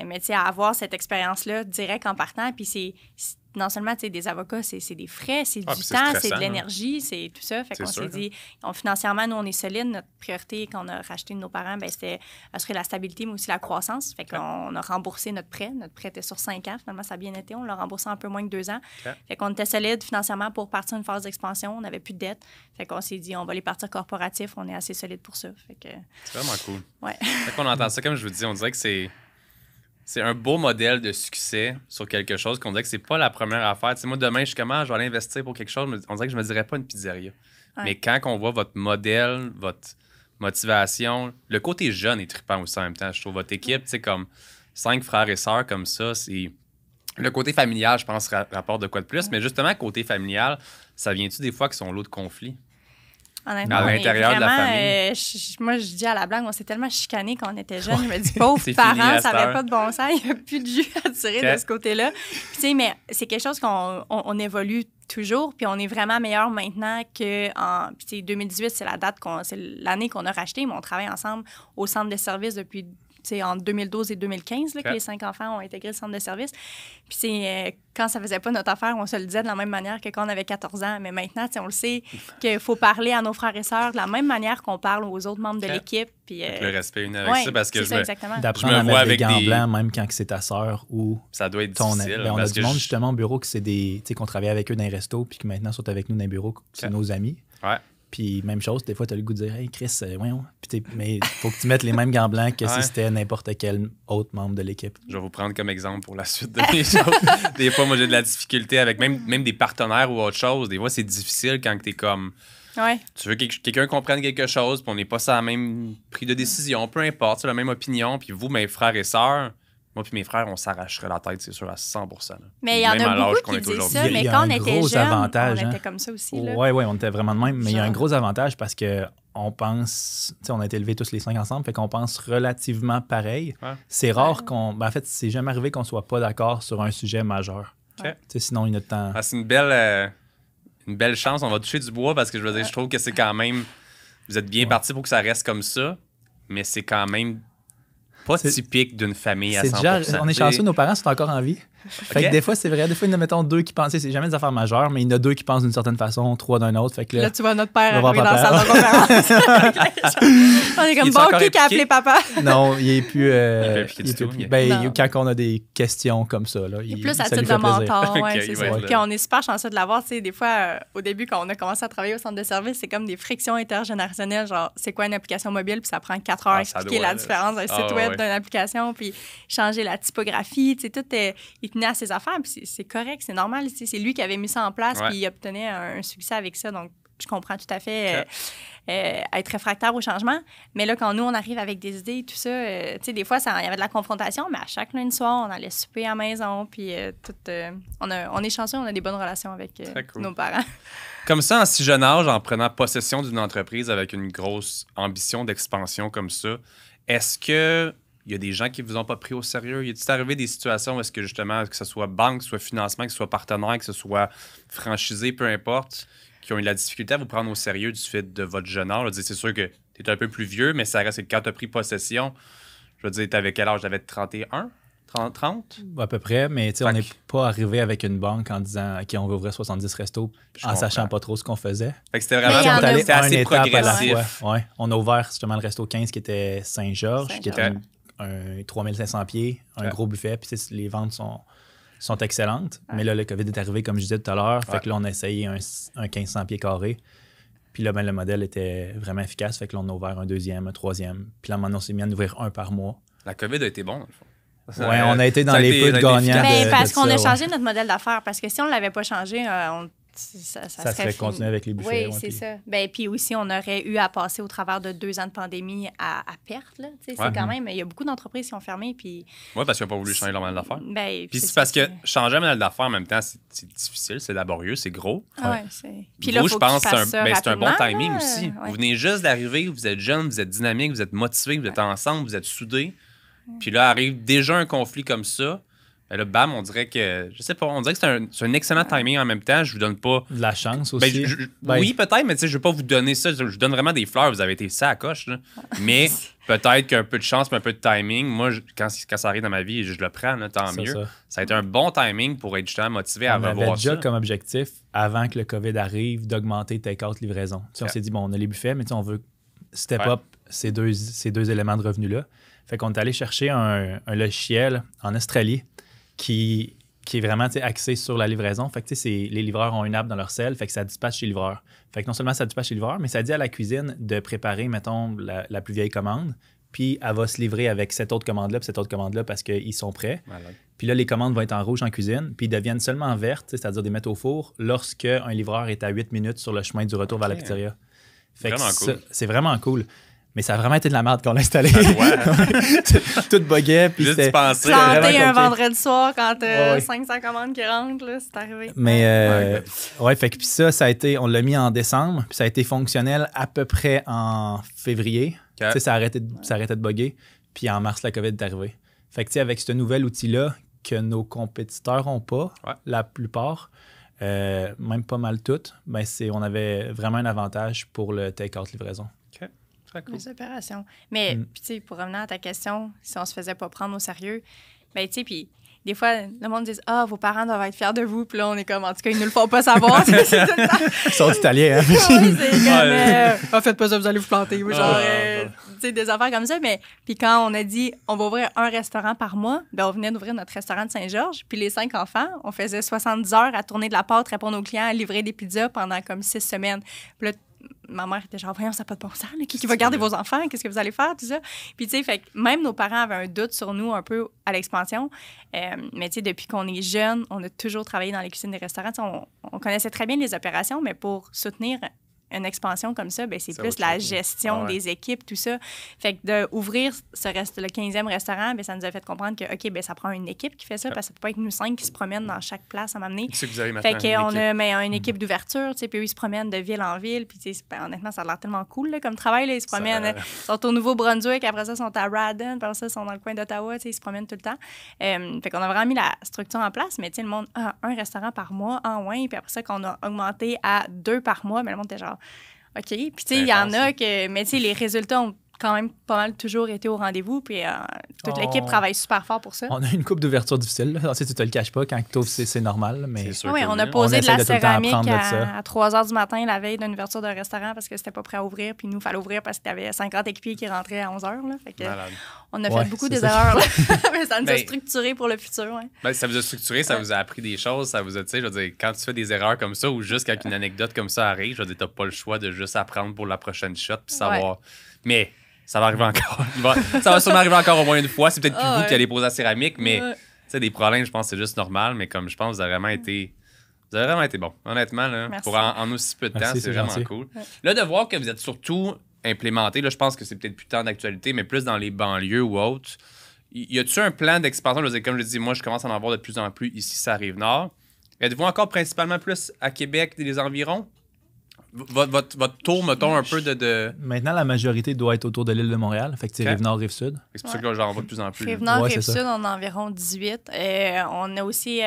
Mais tu sais, à avoir cette expérience-là direct en partant, puis c'est non seulement tu sais, des avocats, c'est des frais, c'est Ah, du puis c'est temps, c'est stressant, de l'énergie, c'est tout ça. Fait C'est qu'on sûr, s'est dit, financièrement, nous, on est solide. Notre priorité quand on a racheté de nos parents, ben, c'était assurer la stabilité, mais aussi la croissance. Fait qu'on a remboursé notre prêt. Notre prêt était sur 5 ans. Finalement, ça a bien été. On l'a remboursé un peu moins que 2 ans. OK. Fait qu'on était solide financièrement pour partir une phase d'expansion. On n'avait plus de dette. Fait qu'on s'est dit, on va les partir corporatifs. On est assez solide pour ça. Fait que, C'est vraiment cool. ouais. Fait qu'on entend ça, comme je vous dis, on dirait que c'est un beau modèle de succès sur quelque chose qu'on dirait que c'est pas la première affaire. Tu sais, moi, demain, je suis comment, je vais aller investir pour quelque chose. On dirait que je me dirais pas une pizzeria. Ouais. Mais quand on voit votre modèle, votre motivation, le côté jeune est trippant aussi en même temps. Je trouve votre équipe, tu sais, comme 5 frères et sœurs comme ça, c'est... Le côté familial, je pense, rapporte de quoi de plus. Mais justement, côté familial, ça vient-tu des fois qu'ils sont l'eau de conflit? Honnêtement, À on est l'intérieur de la vraiment, famille. moi, je dis à la blague, on s'est tellement chicanés quand on était jeunes. Je me dis, pauvres C'est fini parents, à ça cette n'avait heure. pas de bon sens. Il n'y a plus de jus à tirer Ok. de ce côté-là. Puis, tu sais, mais c'est quelque chose qu'on évolue toujours. Puis, on est vraiment meilleur maintenant qu'en. Puis, tu sais, 2018, c'est c'est l'année qu'on a racheté, mais on travaille ensemble au centre de services depuis. En 2012 et 2015, là, Ok. que les 5 enfants ont intégré le centre de service. Puis, quand ça faisait pas notre affaire, on se le disait de la même manière que quand on avait 14 ans. Mais maintenant, on le sait qu'il faut parler à nos frères et sœurs de la même manière qu'on parle aux autres membres de Ok. l'équipe. Puis, Avec le respect une avec ouais, ça, parce que c'est je ça, me- exactement. D'apprendre Je me à vois mettre des avec gants des- blancs, même quand que c'est ta sœur ou ça doit être ton... difficile. Ben, on a parce du que monde je- justement au bureau que c'est des... Tu sais, qu'on travaillait avec eux dans les restos puis qui maintenant sont avec nous dans les bureaux, c'est Ok. nos amis. Ouais. Puis même chose, des fois, tu as le goût de dire « Hey Chris, voyons. » Puis mais il faut que tu mettes les mêmes gants blancs que Ouais. si c'était n'importe quel autre membre de l'équipe. Je vais vous prendre comme exemple pour la suite de mes choses. Des fois, moi, j'ai de la difficulté avec même des partenaires ou autre chose. Des fois, c'est difficile quand tu es comme... Ouais. Tu veux que quelqu'un comprenne quelque chose, puis on n'est pas sur la même prise de décision, peu importe, c'est la même opinion. Puis vous, mes frères et sœurs, moi puis mes frères, on s'arracherait la tête, c'est sûr, à 100%. là. Mais il y en Même a à l'âge beaucoup qu'on qui est disent aujourd'hui. ça, Il y a- mais il y a quand un on était gros jeunes, avantage, on hein. était comme ça aussi. Là. Oui, on était vraiment de même. Mais il y a un Genre. gros avantage parce que on pense, tu sais, on a été élevés tous les 5 ensemble, fait qu'on pense relativement pareil. Ouais. C'est rare qu'on. Ben, en fait, c'est jamais arrivé qu'on soit pas d'accord sur un sujet majeur. OK. Tu sais, sinon, il y a de temps. Ah, c'est une belle chance. On va toucher du bois parce que je veux dire, je trouve que c'est quand même. Vous êtes bien parti pour que ça reste comme ça, mais c'est quand même pas C'est- typique d'une famille à C'est 100%. déjà, on est chanceux, nos parents sont encore en vie. Fait OK. que des fois, c'est vrai. Des fois, il y en a, mettons, 2 qui pensent. C'est jamais des affaires majeures, mais il y en a 2 qui pensent d'une certaine façon, 3 d'une autre. Fait que là, Là, tu vois notre père On va arriver voir dans la salle papa. de conférence. On est Il comme, est bon, encore qui a impliqué? appelé papa? non, il est plus. fait impliqué il est du tout, plus- il- ben, Non. quand on a des questions comme ça, là, Il est plus à ça lui titre de fait plaisir. mentor. Ok, Ouais, il c'est va ça. être Puis on est super chanceux de l'avoir. Tu sais, des fois, au début, quand on a commencé à travailler au centre de service, c'est comme des frictions intergénérationnelles. Genre, c'est quoi une application mobile? Puis ça prend 4 heures à Ah, ça expliquer doit, la là. différence d'un Ah, site web, ouais. d'une application, puis changer la typographie. Tu sais, tout il tenait à ses affaires. Puis c'est correct, c'est normal. Tu sais, c'est lui qui avait mis ça en place, Ouais. puis il obtenait un succès avec ça. Donc, je comprends tout à fait être réfractaire au changement. Mais là, quand nous, on arrive avec des idées, tout ça, tu sais, des fois, il y avait de la confrontation, mais à chaque lundi soir, on allait souper à la maison, puis on est chanceux, on a des bonnes relations avec Très cool. nos parents. Comme ça, en si jeune âge, en prenant possession d'une entreprise avec une grosse ambition d'expansion comme ça, est-ce que il y a des gens qui vous ont pas pris au sérieux? Y a-t-il arrivé des situations où est-ce que justement, que ce soit banque, que ce soit financement, que ce soit partenaire, que ce soit franchisé, peu importe, qui ont eu de la difficulté à vous prendre au sérieux du fait de votre jeune âge? Je veux dire, c'est sûr que tu es un peu plus vieux, mais ça reste que quand tu as pris possession, je veux dire, tu avais quel âge? Tu avais 31? 30? À peu près, mais tu sais, on Fait n'est que- pas arrivé avec une banque en disant OK, on va ouvrir 70 restos Je en sachant comprends. pas trop ce qu'on faisait. Fait que c'était Mais vraiment il y en On est a- allé c'était assez une étape à la progressif. fois. Ouais. On a ouvert justement le resto 15 qui était Saint-Georges, qui était Saint-Georges. un 3500 pieds, un Ouais. gros buffet. Puis tu sais, les ventes sont excellentes. Mais là, le COVID est arrivé, comme je disais tout à l'heure. Ouais. Fait que là, on a essayé un 1500 pieds carrés. Puis là, ben, le modèle était vraiment efficace. Fait que là, on a ouvert un deuxième, un troisième. Puis là, maintenant, on s'est mis à en ouvrir un par mois. La COVID a été bon, dans le fond. Ouais, on a été dans Ça a les été- peu ça a de été gagnants. efficace. Mais de parce ça, qu'on a ouais. changé notre modèle d'affaires. Parce que si on ne l'avait pas changé, ça Ça serait serait continuer avec les buffets. Oui, ouais, c'est puis- ça. Ben, puis aussi, on aurait eu à passer au travers de 2 ans de pandémie à perte. Là. Tu sais, Ouais. c'est quand même, il y a beaucoup d'entreprises qui ont fermé. Puis, Oui, parce qu'ils n'ont pas voulu changer leur modèle d'affaires. ben, Puis c'est ça, parce que changer un modèle d'affaires en même temps, c'est difficile, c'est laborieux, c'est gros. Ah ouais, puis là, Vous, faut je pense que que tu fasses ça c'est un bon rapidement, timing là. aussi. Ouais. Vous venez juste d'arriver, vous êtes jeune, vous êtes dynamique, vous êtes motivé, vous êtes ensemble, vous êtes soudés. Puis là, arrive déjà un conflit comme ça. Et là, bam, on dirait que, je sais pas, on dirait que c'est un excellent timing en même temps. Je vous donne pas. De la chance Ben, aussi. oui, peut-être, mais tu sais, je vais pas vous donner ça. Je vous donne vraiment des fleurs. Vous avez été ça à coche, là. Mais peut-être qu'un peu de chance, mais un peu de timing. Moi, quand ça arrive dans ma vie, je le prends, là, tant C'est mieux. ça. Ça a été un bon timing pour être justement motivé à On avait revoir déjà ça. comme objectif, avant que le COVID arrive, d'augmenter take-out livraison. Tu sais, on s'est dit, bon, on a les buffets, mais tu sais, on veut step Ouais. up ces deux éléments de revenus-là. Fait qu'on est allé chercher un logiciel en Australie qui est vraiment tu sais, axé sur la livraison. Fait que tu sais, les livreurs ont une app dans leur cell, fait que ça dispatche chez livreurs. Fait que non seulement ça dispatche chez livreurs, mais ça dit à la cuisine de préparer, mettons, la plus vieille commande, puis elle va se livrer avec cette autre commande-là, puis cette autre commande-là parce qu'ils sont prêts. Malade. Puis là, les commandes vont être en rouge en cuisine, puis ils deviennent seulement vertes, c'est-à-dire des mettre au four, lorsque un livreur est à 8 minutes sur le chemin du retour vers la pizzeria. Fait que Vraiment ça, cool. c'est vraiment cool. Mais ça a vraiment été de la merde qu'on l'a installé. Ouais. Tout buguait, puis Juste c'était... y penser. C'était vraiment planter un compliqué. vendredi soir quand t'as Ouais. 500 commandes qui rentrent, là, c'est arrivé. Mais ouais, fait que puis ça a été, on l'a mis en décembre, puis ça a été fonctionnel à peu près en février. Tu sais, ça arrêtait de bugger, puis en mars, la COVID est arrivée. Fait que tu sais, avec ce nouvel outil-là que nos compétiteurs n'ont pas, Ouais. la plupart, même pas mal toutes, ben on avait vraiment un avantage pour le take-out livraison. Très cool. Les opérations. Mais, Mm. puis tu sais, pour revenir à ta question, si on se faisait pas prendre au sérieux, ben tu sais, puis des fois, le monde dit « Ah, vos parents doivent être fiers de vous. » Puis là, on est comme, en tout cas, ils nous le font pas savoir. C'est tout le temps. Ils sont italiens, hein? Ouais, c'est comme, Ouais. faites pas ça, vous allez vous planter. Ou genre, Ah. tu sais, des affaires comme ça. Mais puis quand on a dit, on va ouvrir un restaurant par mois, ben on venait d'ouvrir notre restaurant de Saint-Georges. Puis les 5 enfants, on faisait 70 heures à tourner de la pâte, répondre aux clients, à livrer des pizzas pendant comme 6 semaines. Puis là, ma mère était genre, voyons, ça n'a pas de bon sens. Là. Qui va garder vos enfants? Qu'est-ce que vous allez faire? Tout ça. Puis, tu sais, fait que même nos parents avaient un doute sur nous un peu à l'expansion. Mais, tu sais, depuis qu'on est jeune, on a toujours travaillé dans les cuisines des restaurants. Tu sais, on connaissait très bien les opérations, mais pour soutenir une expansion comme ça, ben, c'est C'est plus autre la chose. gestion Ah ouais. des équipes, tout ça. Fait que d'ouvrir le 15e restaurant, ben, ça nous a fait comprendre que, OK, ben, ça prend une équipe qui fait ça, parce que ça peut pas être nous 5 qui se promènent dans chaque place à m'amener. C'est que vous avez maintenant Fait une qu'on équipe. a mais, une équipe d'ouverture, tu sais, puis eux, ils se promènent de ville en ville, puis tu sais, ben, honnêtement, ça a l'air tellement cool, là, comme travail, là, ils se Ça- promènent, ils sont au Nouveau-Brunswick, après ça, ils sont à Radon, puis après ça, ils sont dans le coin d'Ottawa, tu sais, ils se promènent tout le temps. Fait qu'on a vraiment mis la structure en place, mais tu sais, le monde, un restaurant par mois, ouais, puis après ça, qu'on a augmenté à 2 par mois, mais le monde était genre, OK. Puis, tu sais, il y en a que, mais tu sais, les résultats ont quand même pas mal toujours été au rendez-vous, puis toute l'équipe travaille super fort pour ça. On a une coupe d'ouverture difficile. Là. Tu sais, tu te le caches pas. Quand tu ouvres, c'est normal. Là, mais C'est sûr Oui, que on oui, a hein. posé On de la essaie de tout le temps céramique apprendre de ça. à 3 h du matin la veille d'une ouverture de restaurant parce que c'était pas prêt à ouvrir. Puis nous, il fallait ouvrir parce qu'il y avait 50 équipiers qui rentraient à 11 h. Là. Fait que Malade. on a Ouais, fait beaucoup c'est des ça. erreurs. Là. Mais ça nous a Ben, structuré pour le futur. Ouais. Ben, ça vous a structuré, ça vous a appris des choses, ça vous a, tu sais, je veux dire, quand tu fais des erreurs comme ça ou juste quand une anecdote comme ça arrive, je veux dire, t'as pas le choix de juste apprendre pour la prochaine shot puis savoir. Mais ça va arriver encore. Ça va sûrement arriver encore au moins une fois. C'est peut-être plus Ah vous ouais. qui allez poser la céramique, mais Ouais. tu sais, des problèmes, je pense que c'est juste normal. Mais comme je pense, vous avez vraiment été bon. Honnêtement, là, Merci. pour en aussi peu de temps, Merci, c'est c'est vraiment gentil. cool. Là, de voir que vous êtes surtout implémenté, là, je pense que c'est peut-être plus tant d'actualité, mais plus dans les banlieues ou autres. Y a-tu un plan d'expansion? Je veux dire, comme je dis, moi, je commence à en avoir de plus en plus ici, ça arrive nord. Êtes-vous encore principalement plus à Québec et les environs? Votre tour, mettons, un peu de... maintenant, la majorité doit être autour de l'île de Montréal. Fait que c'est Ok. Rive-Nord, Rive-Sud. C'est pour ça que j'en vois de plus en plus. Rive-Nord, Ouais, c'est ça. Rive-Sud, on a environ 18. On a aussi,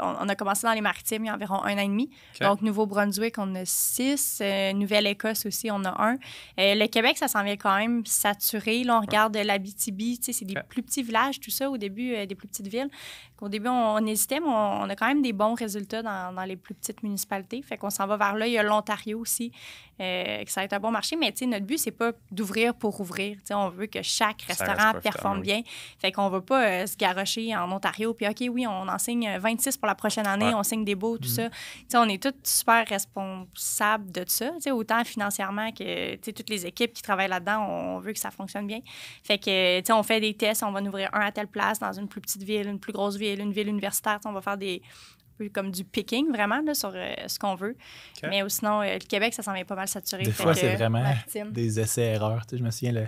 on a commencé dans les Maritimes il y a environ 1 an et demi. Ok. Donc, Nouveau-Brunswick, on a 6. Nouvelle-Écosse aussi, on a 1. Le Québec, ça s'en vient quand même saturé. Là, on regarde l'Abitibi, tu sais, c'est des Ok. plus petits villages, tout ça, au début, des plus petites villes. Au début, on hésitait, mais on a quand même des bons résultats dans les plus petites municipalités. Fait qu'on s'en va vers là. Il y a l'Ontario aussi, que ça va être un bon marché. Mais, tu sais, notre but, c'est pas d'ouvrir pour ouvrir. Tu sais, on veut que chaque Ça reste restaurant profitable, performe oui. bien. Fait qu'on va pas se garrocher en Ontario. Puis, OK, oui, on en signe 26 pour la prochaine année. Ouais. On signe des beaux, tout ça. Tu sais, on est tous super responsables de ça. Tu sais, autant financièrement que, tu sais, toutes les équipes qui travaillent là-dedans, on veut que ça fonctionne bien. Fait que, tu sais, on fait des tests. On va en ouvrir un à telle place dans une plus petite ville, une plus grosse ville, une ville universitaire. Tu sais, on va faire peu comme du picking, vraiment, là, sur ce qu'on veut. OK. Mais sinon, le Québec, ça s'en vient pas mal saturé. Des Fait fois, que, c'est vraiment Maritime. des essais-erreurs. Tu sais, je me souviens, le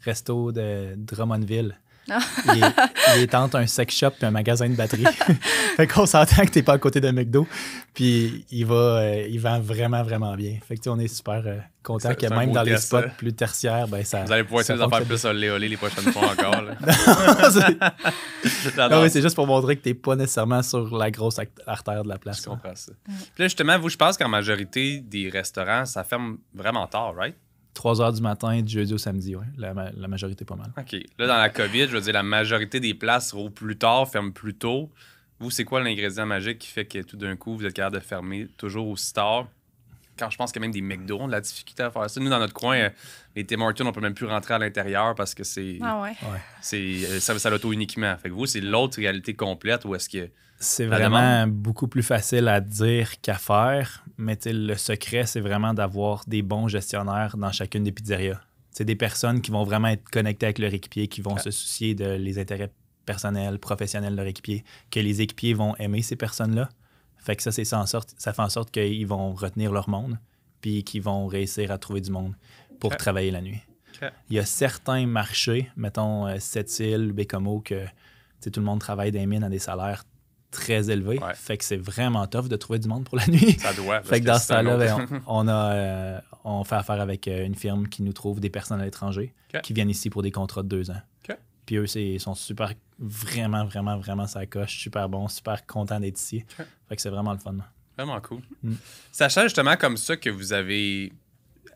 resto de Drummondville, Ah. il tente un sex shop puis un magasin de batterie. Fait qu'on s'entend que t'es pas à côté d'un McDo. Puis il vend vraiment, vraiment bien. Fait que tu sais, on est super content que C'est un même beau dans les test, spots ça. plus tertiaires, ben ça. Vous allez pouvoir ça essayer de faire fonctionne. plus olé olé les prochaines fois encore. Là. Non, mais c'est juste pour montrer que t'es pas nécessairement sur la grosse artère de la place. Je comprends ça. Puis là, justement, vous, je pense qu'en majorité des restaurants, ça ferme vraiment tard, right? 3 heures du matin, du jeudi au samedi, oui. La majorité, pas mal. OK. Là, dans la COVID, je veux dire, la majorité des places rouvrent plus tard, ferment plus tôt. Vous, c'est quoi l'ingrédient magique qui fait que tout d'un coup, vous êtes capable de fermer toujours aussi tard? Quand je pense que même des McDo ont de la difficulté à faire ça. Nous, dans notre coin, les Tim Hortons, on peut même plus rentrer à l'intérieur parce que c'est Ah ouais. service à l'auto uniquement. Fait que vous, c'est l'autre réalité complète où est-ce que... C'est La vraiment beaucoup plus facile à dire qu'à faire, mais tu sais, le secret, c'est vraiment d'avoir des bons gestionnaires dans chacune des pizzerias. C'est des personnes qui vont vraiment être connectées avec leur équipier, qui vont se soucier de les intérêts personnels, professionnels de leur équipier, que les équipiers vont aimer ces personnes-là. Fait que ça fait en sorte qu'ils vont retenir leur monde, puis qu'ils vont réussir à trouver du monde pour travailler la nuit. OK. Il y a certains marchés, mettons Sept-Îles, Bécomo, que tout le monde travaille dans les mines à des salaires très élevés. Ouais. Fait que c'est vraiment tough de trouver du monde pour la nuit. Ça doit. Fait que dans ce c'est un temps-là, autre- ben, on fait affaire avec une firme qui nous trouve des personnes à l'étranger OK. qui viennent ici pour des contrats de 2 ans. OK. Puis eux, ils sont super, vraiment ça coche, super bons, super contents d'être ici. OK. Fait que c'est vraiment le fun. Vraiment cool. Mm. Sachant justement comme ça que vous avez...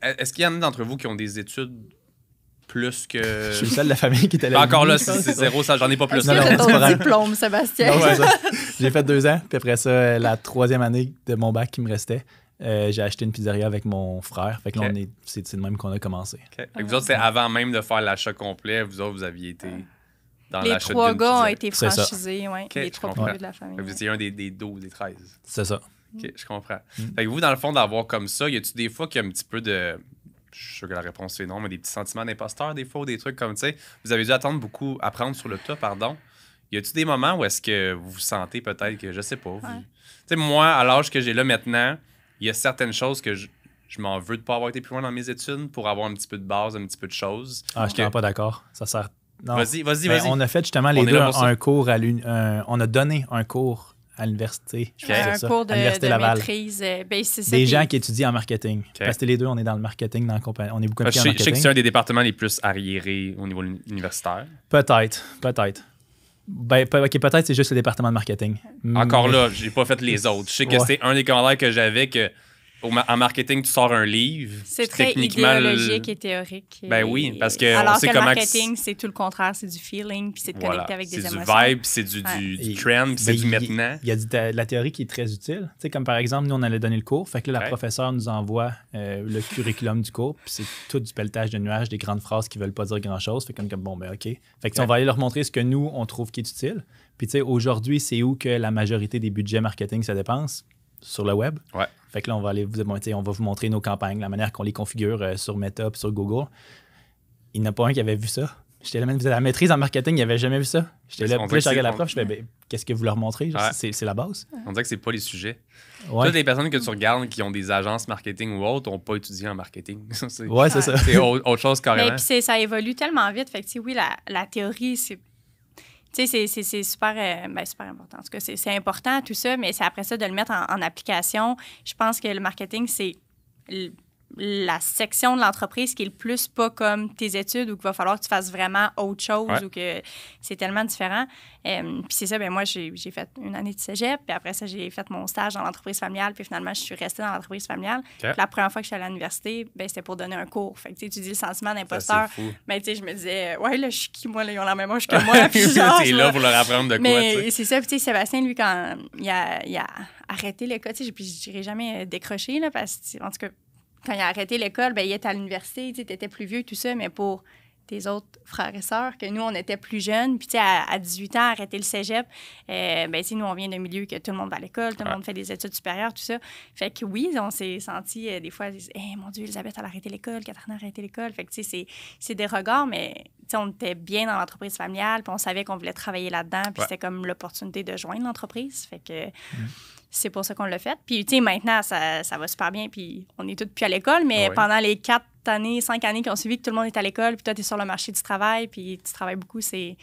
Est-ce qu'il y en a d'entre vous qui ont des études plus que... Je suis le seul de la famille qui était là. Encore là, c'est zéro, ça, j'en ai pas plus. Est-ce Non, que non, t'as c'est ton pas grave. diplôme, Sébastien? Non, c'est ça. J'ai fait 2 ans, puis après ça, la 3e année de mon bac qui me restait, j'ai acheté une pizzeria avec mon frère. Fait que là, OK. c'est de même qu'on a commencé. OK. Fait que vous autres, c'est avant même de faire l'achat complet, vous autres, vous aviez été dans Les l'achat 3 d'une gars ont pizzeria. été C'est ça. franchisés, ouais. OK, Les je 3 comprends. plus vieux de la famille. Fait que vous étiez un des 12, des 13. C'est ça. OK, je comprends. Fait que vous, dans le fond, d'avoir comme ça, y a-tu des fois qu'il y a un petit peu de... Je suis sûr que la réponse est non, mais des petits sentiments d'imposteur, des fois, ou des trucs comme, tu sais, vous avez dû apprendre sur le tas, pardon. Y a-tu des moments où est-ce que vous vous sentez peut-être que, je sais pas, tu sais, moi, à l'âge que j'ai là maintenant, il y a certaines choses que je m'en veux de pas avoir été plus loin dans mes études pour avoir un petit peu de base, un petit peu de choses. Ah, je suis pas d'accord. Ça sert. Non. Vas-y. Ben, on a fait justement les On est deux là pour ça. un cours on a donné un cours à l'université. Je faisais Un ça, cours à de l'Université Laval. maîtrise. Ben, c'est ça, Des puis- gens qui étudient en marketing. Parce que les deux, on est dans le marketing, dans la compagnie. On est beaucoup Je impliqués en sais que marketing. c'est un des départements les plus arriérés au niveau universitaire. Peut-être. Ben, OK, peut-être c'est juste le département de marketing. Encore Mais- là, j'ai pas fait les autres. Je sais que Ouais. c'était un des commentaires que j'avais que en marketing, tu sors un livre. C'est puis très techniquement, idéologique et théorique. Ben oui, parce que Alors on sait que le comment que marketing, c'est tout le contraire. C'est du feeling, puis c'est de Voilà. connecter avec des C'est du émotions. vibe, puis c'est du Et- trend, puis c'est ben, du maintenant. Il y a de la théorie qui est très utile. Tu sais, comme par exemple, nous, on allait donner le cours. Fait que là, la Ouais. professeure nous envoie le curriculum du cours. Puis c'est tout du pelletage de nuages, des grandes phrases qui veulent pas dire grand-chose. Fait comme bon, ben OK. Fait que tu sais, on va aller leur montrer ce que nous, on trouve qui est utile. Puis tu sais, aujourd'hui, c'est où que la majorité des budgets marketing se dépensent? Sur le web. Ouais. Fait que là, on va vous montrer nos campagnes, la manière qu'on les configure sur Meta puis sur Google. Il n'y en a pas un qui avait vu ça. J'étais là, même, vous avez la maîtrise en marketing, il n'avait jamais vu ça. J'étais là, On puis là, dirait je regarde la que prof, je fais, ben, qu'est-ce que vous leur montrez? Ouais. C'est la base. On dirait que c'est pas les sujets. Ouais, Toutes les personnes que tu regardes qui ont des agences marketing ou autres n'ont pas étudié en marketing. c'est ouais c'est ça. c'est autre chose Mais carrément. puis ça évolue tellement vite. Fait que, tu sais, oui, la théorie, c'est. Tu sais, c'est super, super important. En tout cas, c'est important, tout ça, mais c'est après ça de le mettre en application. Je pense que le marketing, c'est la section de l'entreprise qui est le plus pas comme tes études ou qu'il va falloir que tu fasses vraiment autre chose Ouais. ou que c'est tellement différent. Puis c'est ça, ben moi, j'ai fait une année de cégep, puis après ça, j'ai fait mon stage dans l'entreprise familiale, puis finalement, je suis restée dans l'entreprise familiale. Puis la première fois que je suis allée à l'université, ben c'était pour donner un cours. Fait que tu sais, tu dis le sentiment Ça, d'imposteur. c'est fou. Ben, tu sais, je me disais, ouais, là, je suis qui, moi, là, ils ont la même âge que moi. Puis genre, T'es là pour leur apprendre de quoi, tu mais sais. c'est ça, puis tu sais, Sébastien, lui, quand il a arrêté l'école, tu sais, puis je dirais jamais décroché, là, parce que, en tout cas, quand il a arrêté l'école, ben, il était à l'université, tu sais, t'étais plus vieux, tout ça, mais pour tes autres frères et sœurs, que nous, on était plus jeunes, puis tu sais, à 18 ans, arrêter le cégep, ben, tu sais, nous, on vient d'un milieu que tout le monde va à l'école, tout le monde fait des études supérieures, tout ça. Fait que oui, on s'est senti, des fois, mon Dieu, Elisabeth, elle a arrêté l'école, Catherine a arrêté l'école. Fait que, tu sais, c'est des regards, mais, tu on était bien dans l'entreprise familiale, puis on savait qu'on voulait travailler là-dedans, puis c'était comme l'opportunité de joindre l'entreprise. Fait que c'est pour ça qu'on l'a fait. Puis, tu sais, maintenant, ça va super bien, puis on est tous plus à l'école, mais pendant les 5 années qui ont suivi, que tout le monde est à l'école, puis toi, tu es sur le marché du travail, puis tu travailles beaucoup, c'est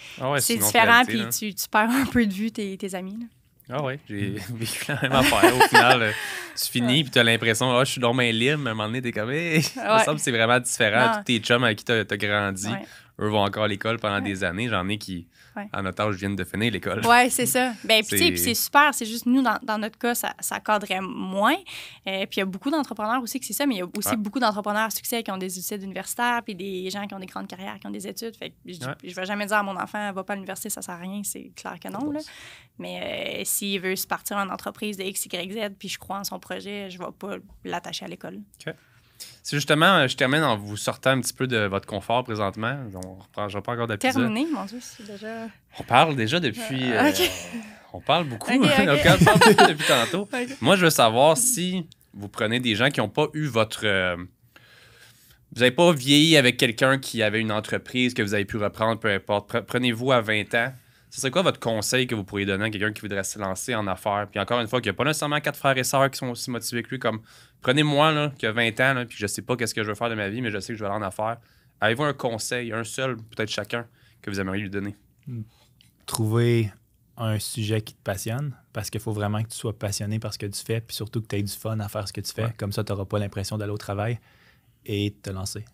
différent, puis tu perds un peu de vue tes amis. Là. Ah oui, j'ai vécu la même affaire. Au final, tu finis puis tu as l'impression, je suis dans main libre, mais à un moment donné, t'es comme, ça me semble que c'est vraiment différent. Tous tes chums avec qui t'as grandi, eux vont encore à l'école pendant des années. J'en ai qui, à notre âge, viennent de finir l'école. Oui, c'est ça. Ben, puis c'est super. C'est juste, nous, dans notre cas, ça cadrait moins. Puis il y a beaucoup d'entrepreneurs aussi que c'est ça, mais il y a aussi beaucoup d'entrepreneurs à succès qui ont des études universitaires, puis des gens qui ont des grandes carrières, qui ont des études. Fait que je vais jamais dire à mon enfant, va pas à l'université, ça sert à rien. C'est clair que non. Là. Mais s'il veut se partir en entreprise de X, Y, Z, puis je crois en son projet, je vais pas l'attacher à l'école. OK. C'est justement, je termine en vous sortant un petit peu de votre confort présentement. Je reprends encore d'épisode. Terminé, mon Dieu, c'est déjà... On parle déjà depuis... on parle beaucoup. On parle beaucoup depuis tantôt. Moi, je veux savoir si vous prenez des gens qui n'ont pas eu votre... vous n'avez pas vieilli avec quelqu'un qui avait une entreprise que vous avez pu reprendre, peu importe. Prenez-vous à 20 ans. Ce serait quoi votre conseil que vous pourriez donner à quelqu'un qui voudrait se lancer en affaires? Puis encore une fois, qu'il n'y a pas nécessairement 4 frères et sœurs qui sont aussi motivés que lui, comme prenez-moi, là, qui a 20 ans, là, puis je ne sais pas qu'est-ce que je veux faire de ma vie, mais je sais que je vais aller en affaires. Avez-vous un conseil, un seul, peut-être chacun, que vous aimeriez lui donner? Trouver un sujet qui te passionne, parce qu'il faut vraiment que tu sois passionné par ce que tu fais, puis surtout que tu aies du fun à faire ce que tu fais. Ouais. Comme ça, tu n'auras pas l'impression d'aller au travail et te lancer.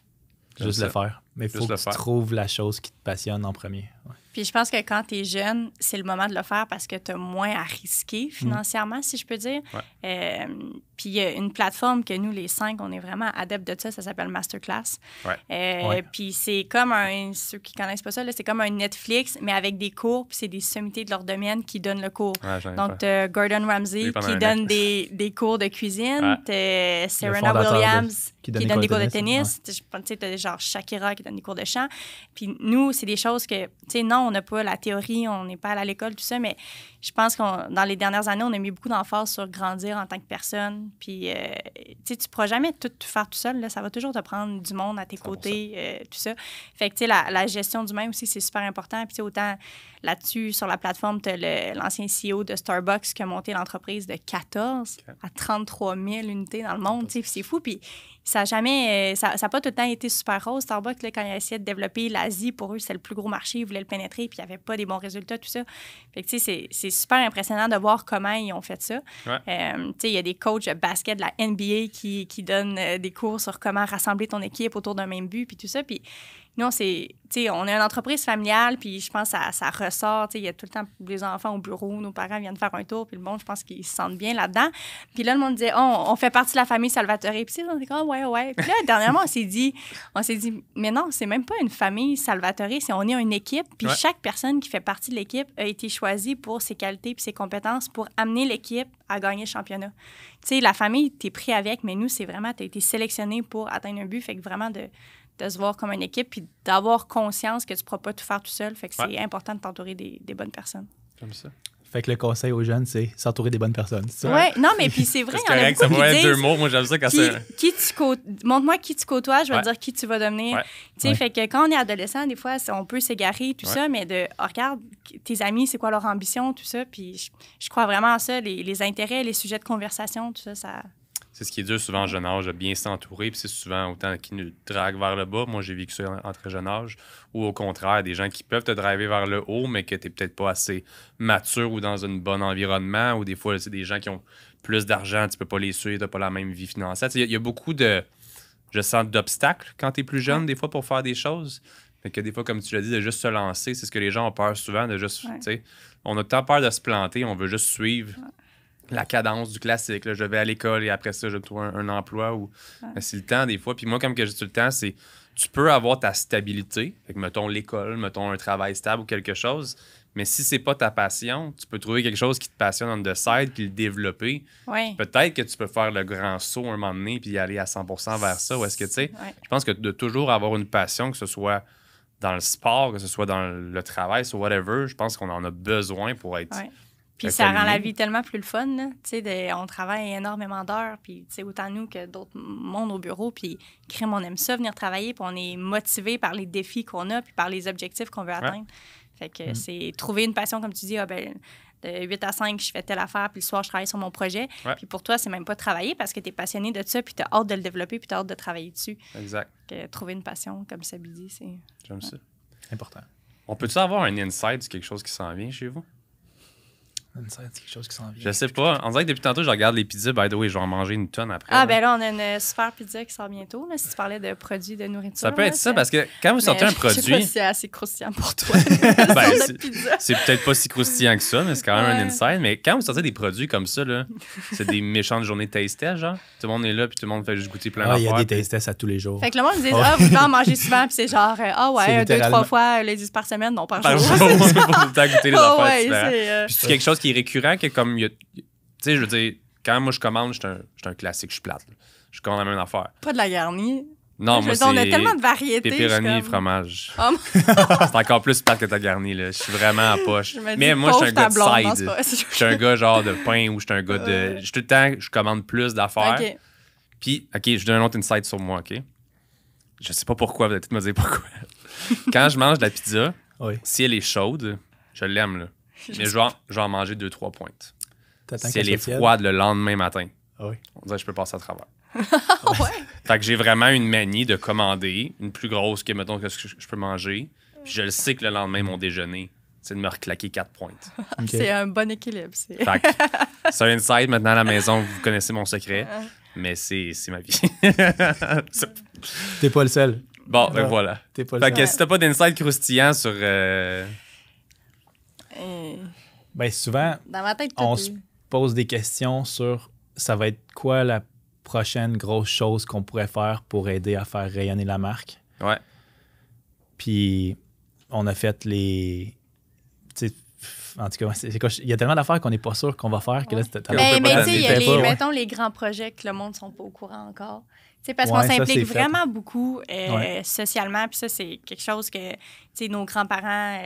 Juste le faire. Mais il faut que tu trouves la chose qui te passionne en premier. Ouais. Puis je pense que quand tu es jeune, c'est le moment de le faire parce que tu as moins à risquer financièrement, si je peux dire. Ouais. Puis il y a une plateforme que nous, les 5, on est vraiment adeptes de ça s'appelle Masterclass. Ouais. Puis c'est comme ceux qui connaissent pas ça, là, c'est comme un Netflix, mais avec des cours, puis c'est des sommités de leur domaine qui donnent le cours. Ouais, donc, tu as Gordon Ramsay qui donne des cours de cuisine, tu as Serena Williams qui donne des cours de tennis, tu as genre Shakira qui donne des cours de chant. Puis nous, c'est des choses que, tu sais, non, on n'a pas la théorie, on n'est pas allé à l'école, tout ça, mais je pense que dans les dernières années, on a mis beaucoup d'emphase sur grandir en tant que personne. Puis, tu ne pourras jamais tout faire tout seul. Là. Ça va toujours te prendre du monde à tes côtés, tout ça. Fait que, tu sais, la gestion du même aussi, c'est super important. Puis, autant là-dessus, sur la plateforme, tu as l'ancien CEO de Starbucks qui a monté l'entreprise de 14 à 33 000 unités dans le monde. Tu sais, c'est fou. Puis, ça n'a jamais... ça n'a pas tout le temps été super rose. Starbucks, là, quand ils essayaient de développer l'Asie, pour eux, c'était le plus gros marché. Ils voulaient le pénétrer, puis il n'y avait pas des bons résultats, tout ça. Fait que, tu sais, c'est super impressionnant de voir comment ils ont fait ça. Ouais. Tu sais, il y a des coachs de basket de la NBA qui donnent des cours sur comment rassembler ton équipe autour d'un même but, puis tout ça. Puis nous, on est une entreprise familiale, puis je pense que ça ressort. Il y a tout le temps les enfants au bureau, nos parents viennent faire un tour, puis le monde, je pense qu'ils se sentent bien là-dedans. Puis là, le monde disait, on fait partie de la famille Salvatore. Puis on dit, ouais. Puis là, dernièrement, on s'est dit, mais non, c'est même pas une famille Salvatore, on est une équipe, puis chaque personne qui fait partie de l'équipe a été choisie pour ses qualités puis ses compétences pour amener l'équipe à gagner le championnat. Tu sais, la famille, t'es pris avec, mais nous, c'est vraiment, t'as été sélectionné pour atteindre un but, fait que vraiment de se voir comme une équipe, puis d'avoir conscience que tu ne pourras pas tout faire tout seul. Fait que c'est important de t'entourer des bonnes personnes. Comme ça. Fait que le conseil aux jeunes, c'est s'entourer des bonnes personnes. Oui, non, mais puis c'est vrai, il y en a beaucoup qui disent... 2 mots, moi j'aime ça quand montre-moi qui tu côtoies, je vais te dire qui tu vas devenir. Tu sais, fait que quand on est adolescent, des fois, on peut s'égarer, tout ça, mais regarde tes amis, c'est quoi leur ambition, tout ça, puis je crois vraiment à ça, les intérêts, les sujets de conversation, tout ça... C'est ce qui est dur souvent en jeune âge, de bien s'entourer. Puis c'est souvent autant qui nous drague vers le bas. Moi, j'ai vécu ça en très jeune âge. Ou au contraire, des gens qui peuvent te driver vers le haut, mais que tu n'es peut-être pas assez mature ou dans un bon environnement. Ou des fois, c'est des gens qui ont plus d'argent, tu peux pas les suivre, tu n'as pas la même vie financière. Il y a beaucoup d'obstacles quand tu es plus jeune, des fois, pour faire des choses. Fait que des fois, comme tu l'as dit, de juste se lancer, c'est ce que les gens ont peur souvent, de juste, on a tant peur de se planter, on veut juste suivre la cadence du classique. Là, je vais à l'école et après ça, je trouve un emploi. C'est le temps des fois. Puis moi, comme que j'ai tout le temps, c'est tu peux avoir ta stabilité. Fait que, mettons, l'école, mettons, un travail stable ou quelque chose. Mais si c'est pas ta passion, tu peux trouver quelque chose qui te passionne on the side puis le développer. Oui. Peut-être que tu peux faire le grand saut un moment donné puis y aller à 100% vers ça. Ou est-ce que, tu sais, je pense que de toujours avoir une passion, que ce soit dans le sport, que ce soit dans le travail, sur whatever, je pense qu'on en a besoin pour être Puis ça rend la vie tellement plus le fun. Là. On travaille énormément d'heures, puis autant nous que d'autres mondes au bureau. Puis crème, on aime ça, venir travailler, puis on est motivé par les défis qu'on a, puis par les objectifs qu'on veut atteindre. Fait que c'est trouver une passion, comme tu dis, de 8 à 5, je fais telle affaire, puis le soir, je travaille sur mon projet. Puis pour toi, c'est même pas travailler parce que tu es passionné de ça, puis tu as hâte de le développer, puis tu as hâte de travailler dessus. Exact. Trouver une passion, comme Sabi dit, c'est... J'aime ça. Important. On peut-tu avoir un insight sur quelque chose qui s'en vient chez vous? C'est quelque chose qui s'en vient. Je sais pas. On dirait que depuis tantôt, je regarde les pizzas. By the way, je vais en manger une tonne après. Ben là, on a une super pizza qui sort bientôt. Là, si tu parlais de produits de nourriture. Ça peut être ça, parce que quand vous sortez un produit... Je sais pas si c'est assez croustillant pour toi. C'est peut-être pas si croustillant que ça, mais c'est quand même un insight. Mais quand vous sortez des produits comme ça, là, c'est des méchantes journées taste test, genre. Tout le monde est là, puis tout le monde fait juste goûter plein d'affaires. Il y a des taste tests à tous les jours. Fait que le monde dit, vous devez en manger souvent, puis c'est genre, 2-3 fois les 10 par semaine, non, par jour. Faut tout le temps goûter les affaires différentes. Puis c'est quelque chose qui est récurrent, que comme tu sais, je veux dire, quand moi je commande, je suis un classique, je suis plate. Là. Je commande la même affaire. Pas de la garnie. Non, moi, c'est... On a tellement de variétés. Pepperoni et fromage. C'est encore plus plate que ta garnie, là. Je suis vraiment à poche. Mais moi, je suis un gars de side. Je suis un gars genre de pain ou je suis un gars de... Tout le temps, je commande plus d'affaires. OK. Puis, OK, je donne un autre insight sur moi, OK? Je sais pas pourquoi, vous allez peut-être me dire pourquoi. Quand je mange de la pizza, si elle est chaude, je l'aime, là. Mais je vais en manger 2-3 pointes. Si elle est froide le lendemain matin, on dirait que je peux passer à travers. Fait que j'ai vraiment une manie de commander une plus grosse que, mettons, que ce que je peux manger. Puis je le sais que le lendemain, mon déjeuner, c'est de me reclaquer 4 pointes. C'est un bon équilibre. Fait que c'est un inside. Maintenant, à la maison, vous connaissez mon secret. Mais c'est ma vie. T'es pas le seul. Bon, ben voilà. T'es pas le fait seul. que si t'as pas d'inside croustillant sur... Ben souvent, dans ma tête, on se pose des questions sur ça va être quoi la prochaine grosse chose qu'on pourrait faire pour aider à faire rayonner la marque. Ouais. Puis on a fait les... En tout cas, il y a tellement d'affaires qu'on n'est pas sûr qu'on va faire que là, mais tu sais, il y a mettons, les grands projets que le monde ne sont pas au courant encore. T'sais, parce qu'on s'implique vraiment beaucoup socialement. Puis ça, c'est quelque chose que nos grands-parents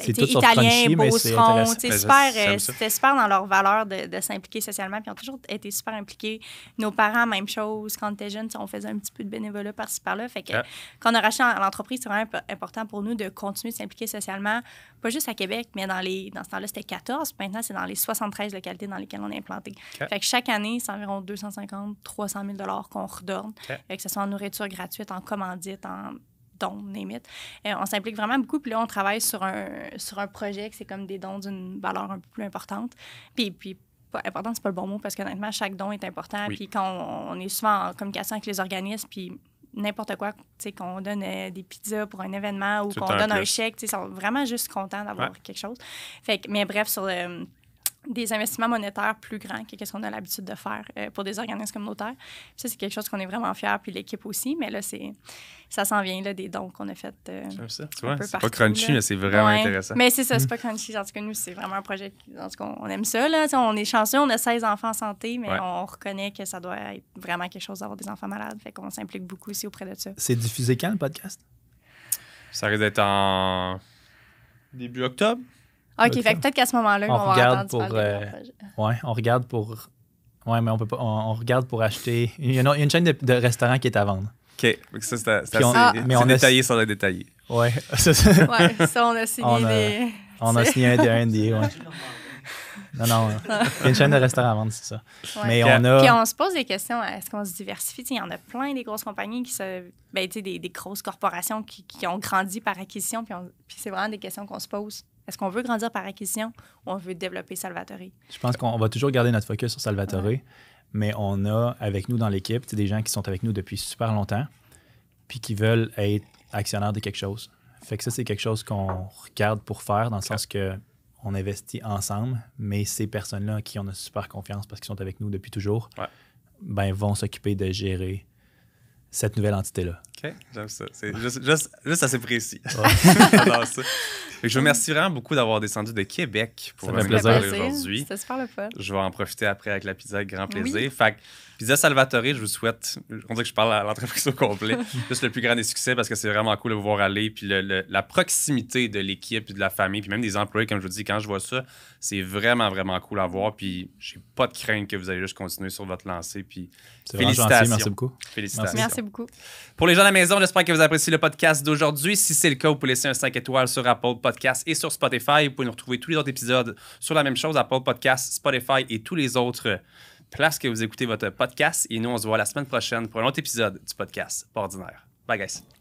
italiens, beaucerons, c'était super dans leur valeur de s'impliquer socialement. Puis ils ont toujours été super impliqués. Nos parents, même chose. Quand on était jeunes, on faisait un petit peu de bénévolat par-ci par-là. Fait que quand on a racheté l'entreprise, c'est vraiment important pour nous de continuer de s'impliquer socialement. Pas juste à Québec, mais dans ce temps-là, c'était 14. Maintenant, c'est dans les 73 localités dans lesquelles on est implanté. Fait que chaque année, c'est environ 250 300 000 $ qu'on redonne. Que ce soit en nourriture gratuite, en commandite, en dons, name it. On s'implique vraiment beaucoup. Puis là, on travaille sur un projet que c'est comme des dons d'une valeur un peu plus importante. Puis important, c'est pas le bon mot parce qu'honnêtement, chaque don est important. Puis quand on est souvent en communication avec les organismes, puis n'importe quoi, qu'on donne des pizzas pour un événement ou qu'on donne un chèque, ils sont vraiment juste contents d'avoir quelque chose. Fait que, mais bref, sur des investissements monétaires plus grands que ce qu'on a l'habitude de faire pour des organismes communautaires. Puis ça, c'est quelque chose qu'on est vraiment fiers, puis l'équipe aussi, mais là, ça s'en vient, là, des dons qu'on a fait J'aime ça, tu vois, c'est pas crunchy, mais c'est vraiment intéressant. Mais c'est ça, c'est pas crunchy. En tout cas, nous, c'est vraiment un projet, en tout cas, on aime ça, là. On est chanceux, on a 16 enfants en santé, mais on reconnaît que ça doit être vraiment quelque chose d'avoir des enfants malades. Fait qu'on s'implique beaucoup aussi auprès de ça. C'est diffusé quand, le podcast? Ça risque d'être en début octobre. OK, fait que peut-être qu'à ce moment-là, on va entendre parler on regarde pour... Ouais, mais on peut pas... On regarde pour acheter... Il y a une chaîne de restaurants qui est à vendre. OK. Ça, c'est assez détaillé sur le détaillé. Ouais, c'est ça. Ouais, ça, on a signé des... On a signé un NDA, ouais. Non. Il y a une chaîne de restaurants à vendre, c'est ça. Ouais. Mais Puis on se pose des questions, est-ce qu'on se diversifie? Il y en a plein des grosses compagnies des grosses corporations qui ont grandi par acquisition, puis c'est vraiment des questions qu'on se pose. Est-ce qu'on veut grandir par acquisition ou on veut développer Salvatore? Je pense qu'on va toujours garder notre focus sur Salvatore, mais on a avec nous dans l'équipe des gens qui sont avec nous depuis super longtemps puis qui veulent être actionnaires de quelque chose. Fait que ça, c'est quelque chose qu'on regarde pour faire dans le sens que on investit ensemble, mais ces personnes-là à qui on a super confiance parce qu'ils sont avec nous depuis toujours, vont s'occuper de gérer cette nouvelle entité-là. OK, j'aime ça. C'est juste assez précis. J'adore ça. Je vous remercie vraiment beaucoup d'avoir descendu de Québec pour venir nous parler aujourd'hui. C'était super le fun. Je vais en profiter après avec la pizza avec grand plaisir. Fait que Pizza Salvatore, je vous souhaite, on dirait que je parle à l'entreprise au complet, juste le plus grand des succès parce que c'est vraiment cool de vous voir aller. Puis la proximité de l'équipe, puis de la famille, puis même des employés, comme je vous dis, quand je vois ça, c'est vraiment, vraiment cool à voir. Puis j'ai pas de crainte que vous allez juste continuer sur votre lancée. Puis félicitations. Gentil, merci beaucoup. Félicitations. Merci beaucoup. Pour les gens à la maison, j'espère que vous appréciez le podcast d'aujourd'hui. Si c'est le cas, vous pouvez laisser un 5 étoiles sur Apple Podcasts et sur Spotify. Vous pouvez nous retrouver tous les autres épisodes sur la même chose, Apple Podcasts, Spotify et tous les autres places que vous écoutez votre podcast. Et nous, on se voit la semaine prochaine pour un autre épisode du podcast Pas ordinaire. Bye, guys.